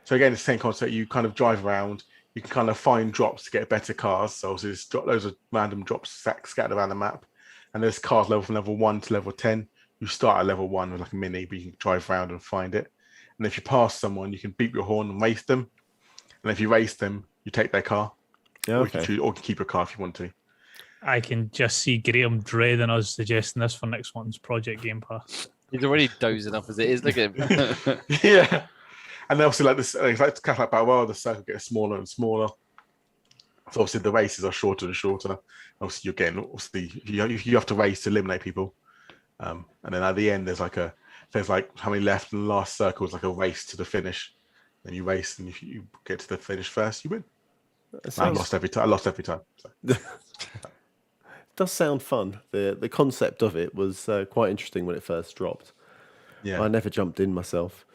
So again, it's the same concept. You kind of drive around. You can kind of find drops to get better cars. So there's loads of random drops scattered around the map, and there's cars level from level 1 to level 10. You start at level 1 with like a mini, but you can drive around and find it. And if you pass someone, you can beep your horn and race them. And if you race them, you take their car. Yeah, Or you can okay. choose, or you can keep your car if you want to. I can just see Graham dreading us suggesting this for next month's Project Game Pass. He's already dozing off as it is. Look at him. Yeah. And then obviously, like this, it's like kind of like Battle Royale, the circle gets smaller and smaller. So obviously, the races are shorter and shorter. Obviously, you're getting you have to race to eliminate people. And then at the end, there's like how many left, and the last circle is like a race to the finish. Then you race, and if you get to the finish first, you win. I lost every time. So. It does sound fun. The concept of it was quite interesting when it first dropped. Yeah. I never jumped in myself.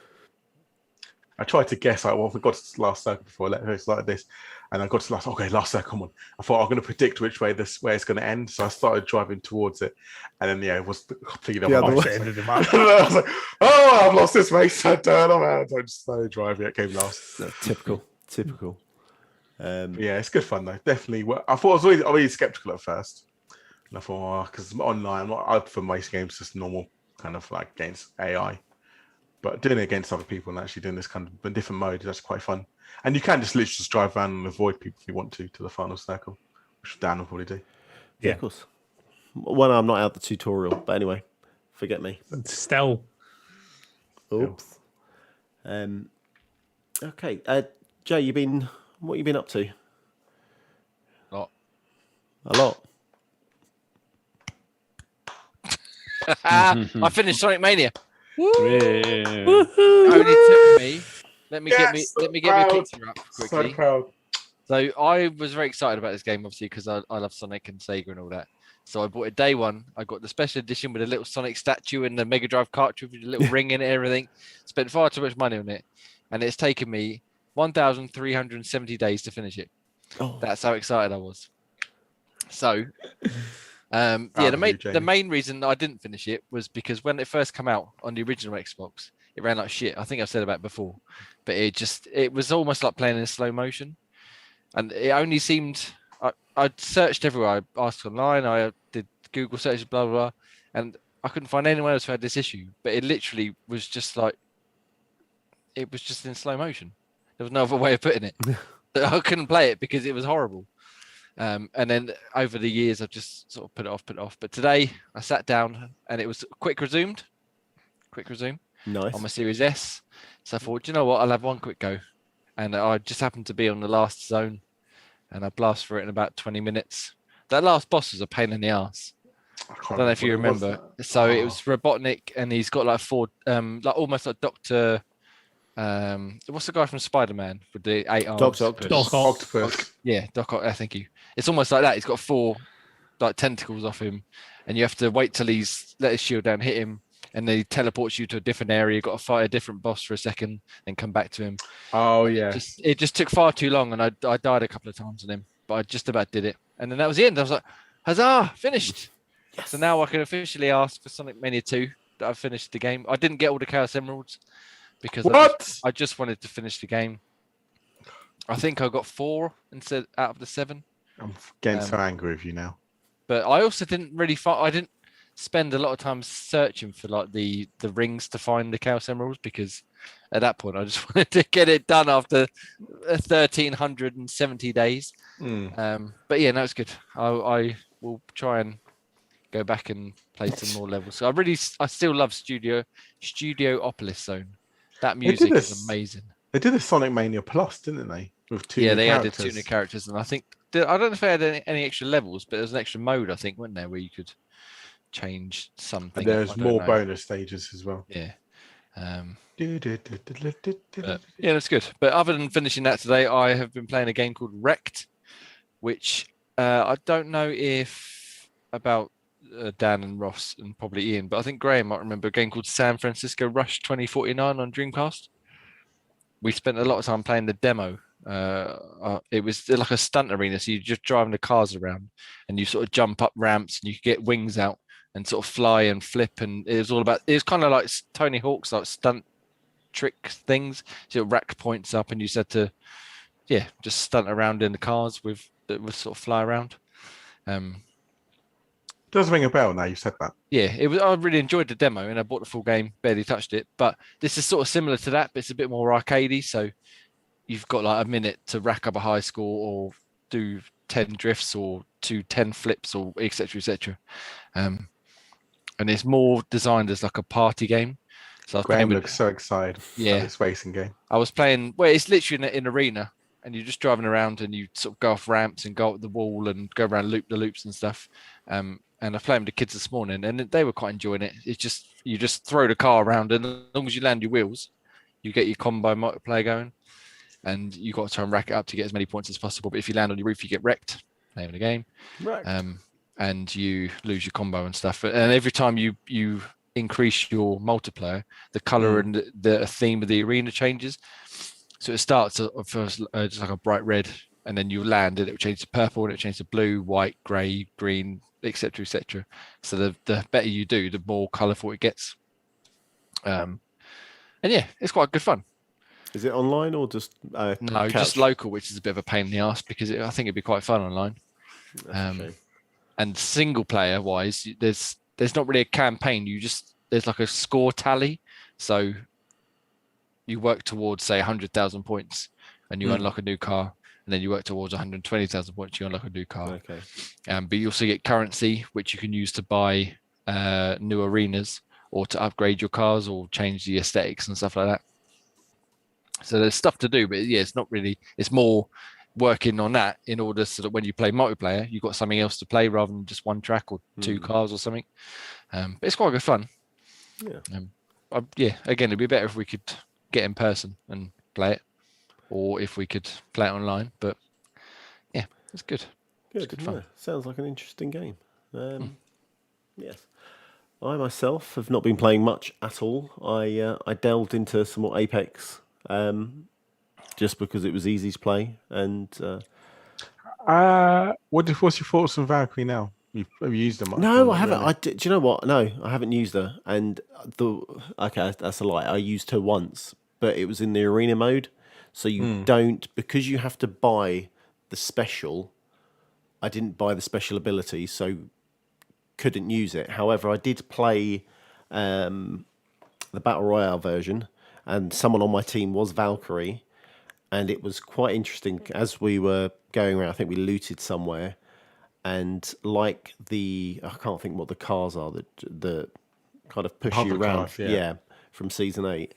I tried to guess, like, well, if we got to the last circle before I let her start this, and I got to last circle, come on. I thought I'm going to predict which way it's going to end, so I started driving towards it, and then it was completely the other way. I was like, oh, I've lost this race. I turn around. I just started driving. It came last. No, typical. Yeah, it's good fun though. Definitely. Well, I thought I was really skeptical at first, and I thought, because online, I'm not out for race games, just normal kind of like against AI. But doing it against other people and actually doing this kind of in different modes, that's quite fun. And you can just literally just drive around and avoid people if you want to the final circle, which Dan will probably do. Yeah, of course. Well, I'm not out the tutorial, but anyway, forget me. Still. Oops. Okay, Jay, what you been up to? Lot. A lot. I finished Sonic Mania. Yeah. Only took me. Let me Yes, get me proud. picture up So quickly. proud. So I was very excited about this game, obviously, because I love Sonic and Sega and all that. So I bought it day one. I got the special edition with a little Sonic statue and the Mega Drive cartridge with a little ring in it, everything. Spent far too much money on it, and it's taken me 1,370 days to finish it. Oh, That's how excited I was. So, Proud the of you, Jamie. main reason I didn't finish it was because when it first came out on the original Xbox, it ran like shit. I think I've said about it before, but it was almost like playing in slow motion, and it only seemed. I searched everywhere. I asked online. I did Google searches, blah blah blah, and I couldn't find anyone else who had this issue. But it literally was just like, it was just in slow motion. There was no other way of putting it. I couldn't play it because it was horrible. And then over the years, I've just sort of put it off. But today, I sat down and it was quick resume nice. on my Series S. So I thought, you know what, I'll have one quick go. And I just happened to be on the last zone, and I blast through it in about 20 minutes. That last boss was a pain in the ass. I don't know if you remember. So it was Robotnik, and he's got like four, like almost like Doctor. What's the guy from Spider-Man with the 8 arms? Doctor Doc Ock. Octopus. Yeah, Doc Ock. Thank you. It's almost like that. He's got 4 like tentacles off him, and you have to wait till he's let his shield down, hit him, and then he teleports you to a different area. You've got to fight a different boss for a second, then come back to him. Oh yeah. It just took far too long, and I died a couple of times on him, but I just about did it. And then that was the end. I was like, huzzah, finished. Yes. So now I can officially ask for Sonic Mania 2 that I've finished the game. I didn't get all the Chaos Emeralds because I just wanted to finish the game. I think I got 4 instead out of the 7. I'm getting so angry with you now. But I also didn't really find. spend a lot of time searching for like the rings to find the Chaos Emeralds, because at that point I just wanted to get it done after 1,370 days. But yeah, no, it's good. I will try and go back and play some more levels. So I still love Studiopolis Zone. That music is amazing. They did a Sonic Mania Plus, didn't they? With two new they characters. added 2 new characters, and I don't know if they had any extra levels, but there's an extra mode, I think, wasn't there, where you could change something. And there's more bonus stages as well. Yeah. But, yeah, that's good. But other than finishing that today, I have been playing a game called Wrecked, which I don't know if about Dan and Ross and probably Ian, but I think Graham might remember a game called San Francisco Rush 2049 on Dreamcast. We spent a lot of time playing the demo. It was like a stunt arena, so you're just driving the cars around and you sort of jump up ramps and you get wings out and sort of fly and flip, and it was kind of like Tony Hawk's like stunt trick things. So you rack points up and you said to just stunt around in the cars that would sort of fly around. Does ring a bell now you said that. Yeah, I really enjoyed the demo and I bought the full game, barely touched it. But this is sort of similar to that, but it's a bit more arcadey. So you've got like a minute to rack up a high score or do 10 drifts or do 10 flips or etc. etc. And it's more designed as like a party game. So Graham looks so excited. Yeah, this racing game. I was playing. Well, it's literally in an arena, and you're just driving around, and you sort of go off ramps and go up the wall and go around the loops and stuff. And I played with the kids this morning, and they were quite enjoying it. It's just you just throw the car around, and as long as you land your wheels, you get your combo multiplayer going, and you got to try and rack it up to get as many points as possible. But if you land on your roof, you get wrecked. Name of the game. Wrecked. And you lose your combo and stuff. And every time you increase your multiplier, the color and the theme of the arena changes. So it starts at first just like a bright red, and then you land and it will change to purple, and it will change to blue, white, grey, green, etc., etc. So the better you do, the more colourful it gets. And yeah, it's quite good fun. Is it online or just no, couch? just local, which is a bit of a pain in the ass because I think it'd be quite fun online. And single player wise, there's not really a campaign. There's like a score tally. So you work towards say 100,000 points and you unlock a new car, and then you work towards 120,000 points, you unlock a new car. Okay. But you also get currency, which you can use to buy new arenas or to upgrade your cars or change the aesthetics and stuff like that. So there's stuff to do, but yeah, it's not really. It's more working on that in order so that when you play multiplayer, you've got something else to play rather than just one track or two cars or something. But it's quite good fun. Yeah. Again, it'd be better if we could get in person and play it, or if we could play it online. But yeah, it's good. Good. It's good fun. Yeah, sounds like an interesting game. Yes. I myself have not been playing much at all. I delved into some more Apex just because it was easy to play. And what's your thoughts on Valkyrie now? Have you used them? No, I haven't. Do you know what? No, I haven't used her. And okay, that's a lie. I used her once, but it was in the arena mode. So you don't, because you have to buy the special. I didn't buy the special ability, so couldn't use it. However, I did play the Battle Royale version, and someone on my team was Valkyrie, and it was quite interesting. As we were going around, I think we looted somewhere, and like I can't think what the cars are that kind of push you around. Cars, from season 8.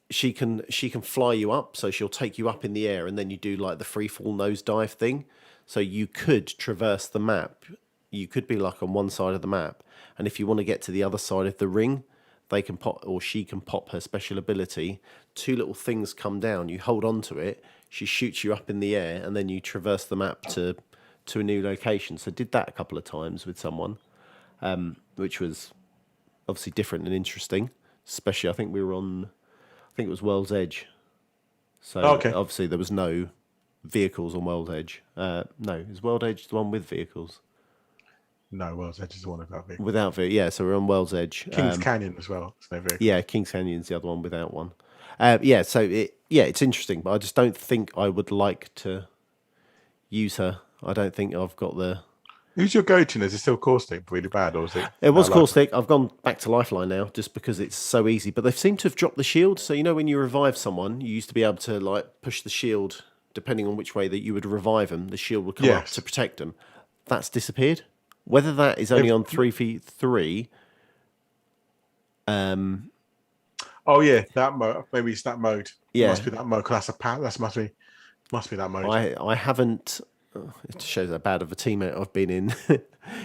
She can fly you up, so she'll take you up in the air, and then you do like the free fall nosedive thing. So you could traverse the map. You could be like on one side of the map, and if you want to get to the other side of the ring, they can pop, or she can pop her special ability. 2 little things come down. You hold on to it. She shoots you up in the air, and then you traverse the map to a new location. So I did that a couple of times with someone, which was obviously different and interesting. Especially, I think we were on, I think it was World's Edge. So obviously there was no vehicles on World's Edge. No, is World's Edge the one with vehicles? No, World's Edge is the one without vehicles. Without vehicles, yeah. So we're on World's Edge. Kings Canyon as well. No vehicles. Yeah, Kings Canyon's the other one without one. So it's interesting, but I just don't think I would like to use her. I don't think I've got the Who's your go-to? Is it still Caustic really bad, or is it? It was now Caustic. I've gone back to Lifeline now just because it's so easy. But they've seemed to have dropped the shield. So, when you revive someone, you used to be able to push the shield, depending on which way that you would revive them, the shield would come up Yes. to protect them. That's disappeared. Whether that is only on 3v3. Oh yeah, that mode. Maybe it's that mode. Yeah. It must be that mode. 'Cause that's a power. That must be that mode. I haven't. It shows how bad of a teammate I've been in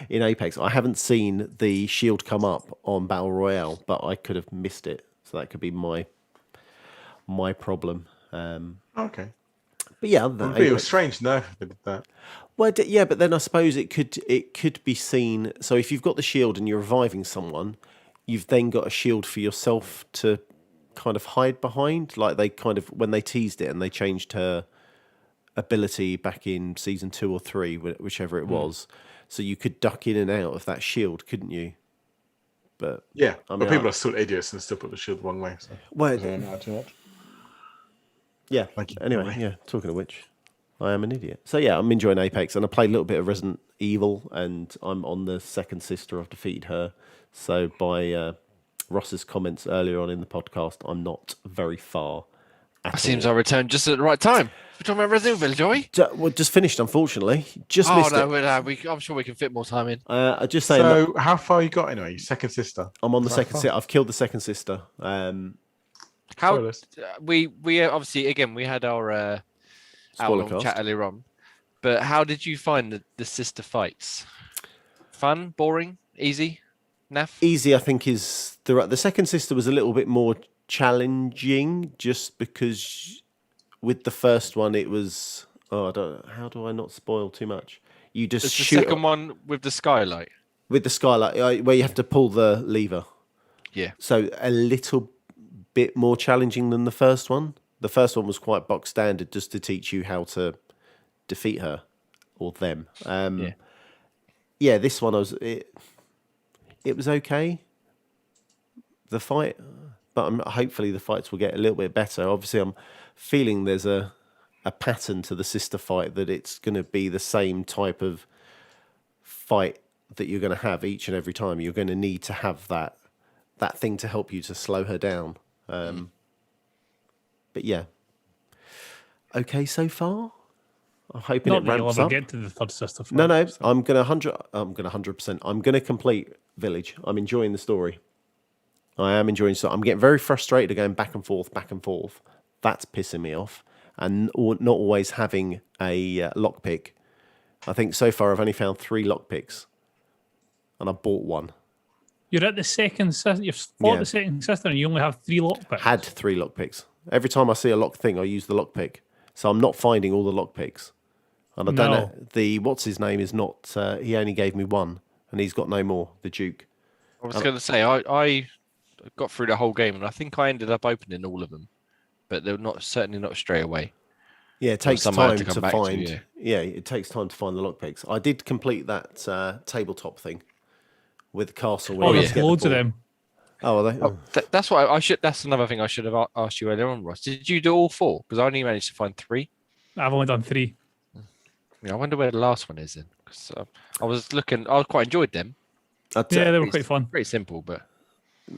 in Apex. I haven't seen the shield come up on Battle Royale, but I could have missed it. So that could be my problem. Okay. But yeah, other than It would be Apex- strange, no, if they did that. Well, yeah, but then I suppose it could be seen. So if you've got the shield and you're reviving someone, you've then got a shield for yourself to kind of hide behind. Like they kind of when they teased it and they changed her ability back in season 2 or 3, whichever it was. So you could duck in and out of that shield, couldn't you? But Yeah, I mean, but people are still idiots and still put the shield the wrong way. So. well, Doesn't really matter too much. yeah. Thank you. Anyway, yeah. Talking of which, I am an idiot. So yeah, I'm enjoying Apex, and I played a little bit of Resident Evil, and I'm on the second sister. I've defeated her. So by Ross's comments earlier on in the podcast, I'm not very far. It seems I returned just at the right time. We're talking about Resident Evil, Joey. Well, just finished, unfortunately. Just missed it. I'm sure we can fit more time in. I just saying that So, how far you got anyway? Your second sister. I'm on the Is that second far? sister. I've killed the second sister. How Spoilers. we obviously again we had our hour Spoiler long cast. chat earlier on, but how did you find the sister fights? Fun, boring, easy, naff? Easy, I think, is the second sister was a little bit more challenging, just because with the first one it was. Oh, how do I not spoil too much? You just It's the shoot second one with the skylight. with the skylight where you have to pull the lever. Yeah. So a little bit more challenging than the first one. The first one was quite box standard, just to teach you how to defeat her or them. Yeah, this one it was okay. The fight, but hopefully the fights will get a little bit better. Obviously, I'm feeling there's a pattern to the sister fight, that it's going to be the same type of fight that you're going to have each and every time. You're going to need to have that thing to help you to slow her down. But yeah, okay so far. I'm hoping Not it that you'll ramps ever up. get to the third sister fight. No, so. I'm gonna 100%. I'm gonna complete Village. I'm enjoying the story. I am enjoying. So I'm getting very frustrated going back and forth. That's pissing me off, and not always having a lockpick. I think so far I've only found 3 lockpicks, and I bought one. You're at the second sister. You've fought Yeah. the second sister, and you only have 3 lockpicks. Had 3 lockpicks. Every time I see a lock thing, I use the lockpick. So I'm not finding all the lockpicks. And I don't know. What's his name is not. He only gave me 1, and he's got no more. The Duke. I was going to say I got through the whole game, and I think I ended up opening all of them, but they're certainly not straight away. Yeah, it takes Some I had time to to come back to, find. Yeah, it takes time to find the lockpicks. I did complete that tabletop thing with the castle. where Oh, you there's have to get the loads of ball. them. Oh, are they? Oh, that's what I should. That's another thing I should have asked you earlier on, Ross. Did you do all 4? Because I only managed to find 3. I've only done 3. Yeah, I wonder where the last one is then. 'Cause, I was looking. I quite enjoyed them. Yeah, they were quite fun. Pretty simple, but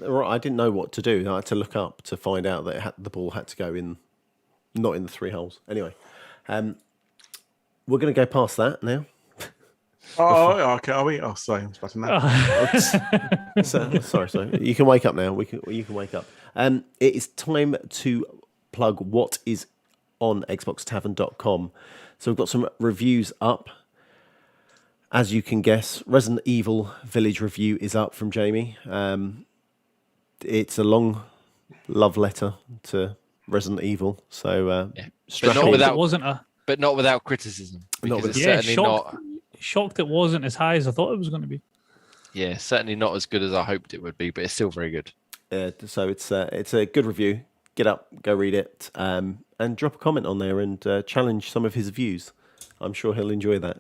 I didn't know what to do. I had to look up to find out that the ball had to go in, not in the 3 holes. Anyway, we're going to go past that now. Oh, okay. Are we? Oh, sorry. I was about to know. Sorry. You can wake up now. You can wake up. It is time to plug what is on xboxtavern.com. So we've got some reviews up. As you can guess, Resident Evil Village review is up from Jamie. It's a long love letter to Resident Evil. So strap not in. without- It wasn't a. but not without criticism. Not Because with- it's Yeah, certainly shocked. not. Shocked it wasn't as high as I thought it was going to be. Yeah, certainly not as good as I hoped it would be, but it's still very good. So it's a good review. Get up, go read it, and drop a comment on there and challenge some of his views. I'm sure he'll enjoy that.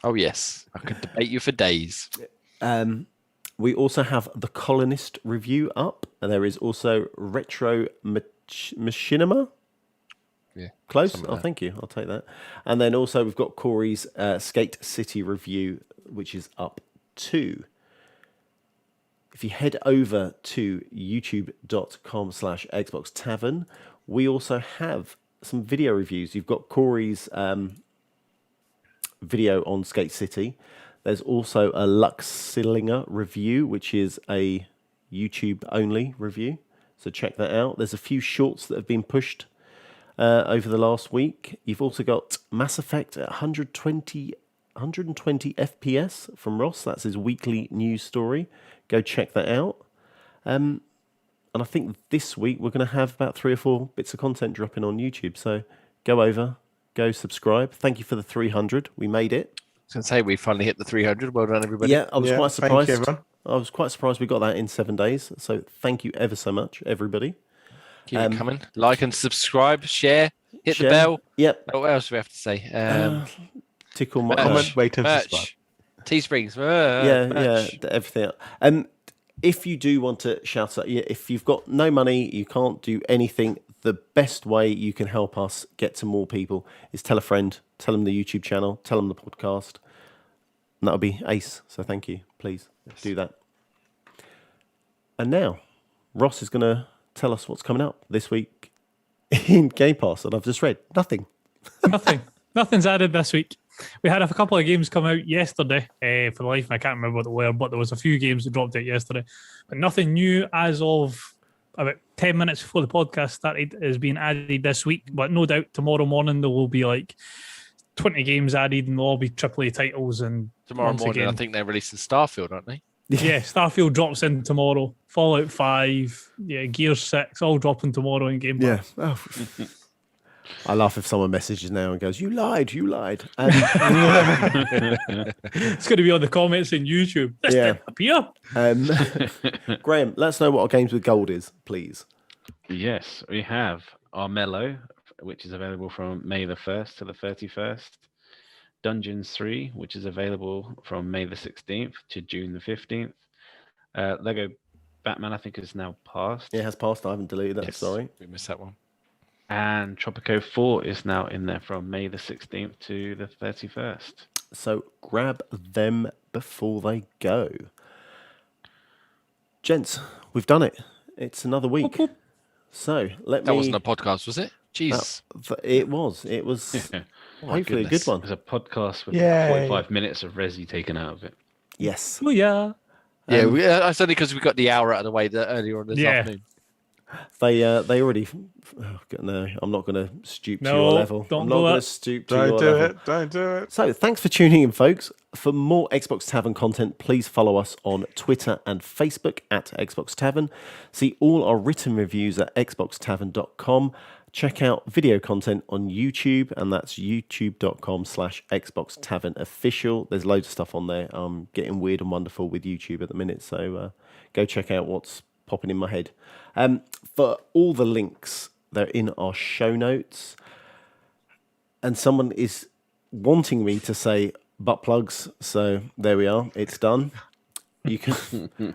Oh yes, I could debate you for days. We also have the Colonist review up, and there is also Retro Machinima. Yeah, Close. some of Oh, that. thank you. I'll take that. And then also we've got Corey's Skate City review which is up 2. If you head over to youtube.com/Xbox Tavern, we also have some video reviews. You've got Corey's video on Skate City. There's also a Luxillinger review, which is a YouTube-only review. So check that out. There's a few shorts that have been pushed over the last week. You've also got Mass Effect at 120 FPS from Ross. That's his weekly news story. Go check that out. And I think this week we're going to have about 3 or 4 bits of content dropping on YouTube. So go over, go subscribe. Thank you for the 300. We made it. I was going to say we finally hit the 300. Well done, everybody. Yeah, I was quite Thank surprised. you, everyone. I was quite surprised we got that in 7 days. So thank you ever so much, everybody. Keep it coming. Like and subscribe, share, hit Share. the bell. Yep. What else do we have to say? Tickle my Merch. Wait and subscribe. Merch. Teesprings. yeah, everything. If you do want to shout out, if you've got no money, you can't do anything, the best way you can help us get to more people is tell a friend, tell them the YouTube channel, tell them the podcast. And that'll be ace. So thank you. Please do that. And now, Ross is going to tell us what's coming up this week in Game Pass. And I've just read nothing. Nothing's added this week. We had a couple of games come out yesterday. For the life, I can't remember what they were, but there was a few games that dropped out yesterday. But nothing new as of about 10 minutes before the podcast started is being added this week. But no doubt tomorrow morning there will be like 20 games added and they'll all be AAA titles. And Tomorrow once morning, again, I think they're releasing Starfield, aren't they? yeah, Starfield drops in tomorrow. Fallout 5, Gears 6, all dropping tomorrow in Game Pass. Yeah. Oh. I laugh if someone messages now and goes, you lied. It's going to be on the comments in YouTube. This didn't appear. Graham, let us know what our Games with Gold is, please. Yes, we have Armello, which is available from May the 1st to the 31st. Dungeons 3, which is available from May the 16th to June the 15th. Lego Batman, I think, is now passed. It has passed. I haven't deleted that. Yes. Sorry. We missed that one. And Tropico 4 is now in there from May the 16th to the 31st. So grab them before they go. Gents, we've done it. It's another week. So That wasn't a podcast, was it? Jeez. It was. It was hopefully a good one. There's a podcast with Yay. 45 minutes of Resi taken out of it. Yes. Oh, yeah. Yeah, that's only because we got the hour out of the way earlier on this afternoon. They already. Oh, no, I'm not going to stoop to your level. I'm not going to stoop to your level. Don't do it. So thanks for tuning in, folks. For more Xbox Tavern content, please follow us on Twitter and Facebook at Xbox Tavern. See all our written reviews at xboxtavern.com. Check out video content on YouTube, and that's youtube.com/Xbox Tavern Official. There's loads of stuff on there. I'm getting weird and wonderful with YouTube at the minute, so go check out what's popping in my head. For all the links, they're in our show notes. And someone is wanting me to say butt plugs, so there we are. It's done. You can,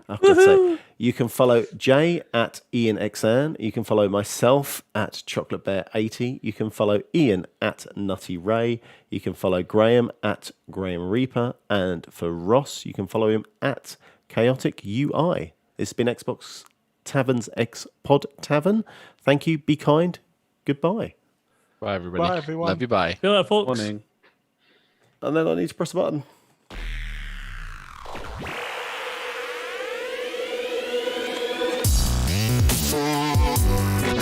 I've got to say, you can follow Jay at IanXan. You can follow myself at ChocolateBear80. You can follow Ian at Nutty Ray. You can follow Graham at Graham Reaper. And for Ross, you can follow him at Chaotic UI. It's been Xbox Tavern's Xpod Tavern. Thank you. Be kind. Goodbye. Bye, everybody. Bye, everyone. Love you. Bye. See you later, folks. Morning. And then I need to press a button.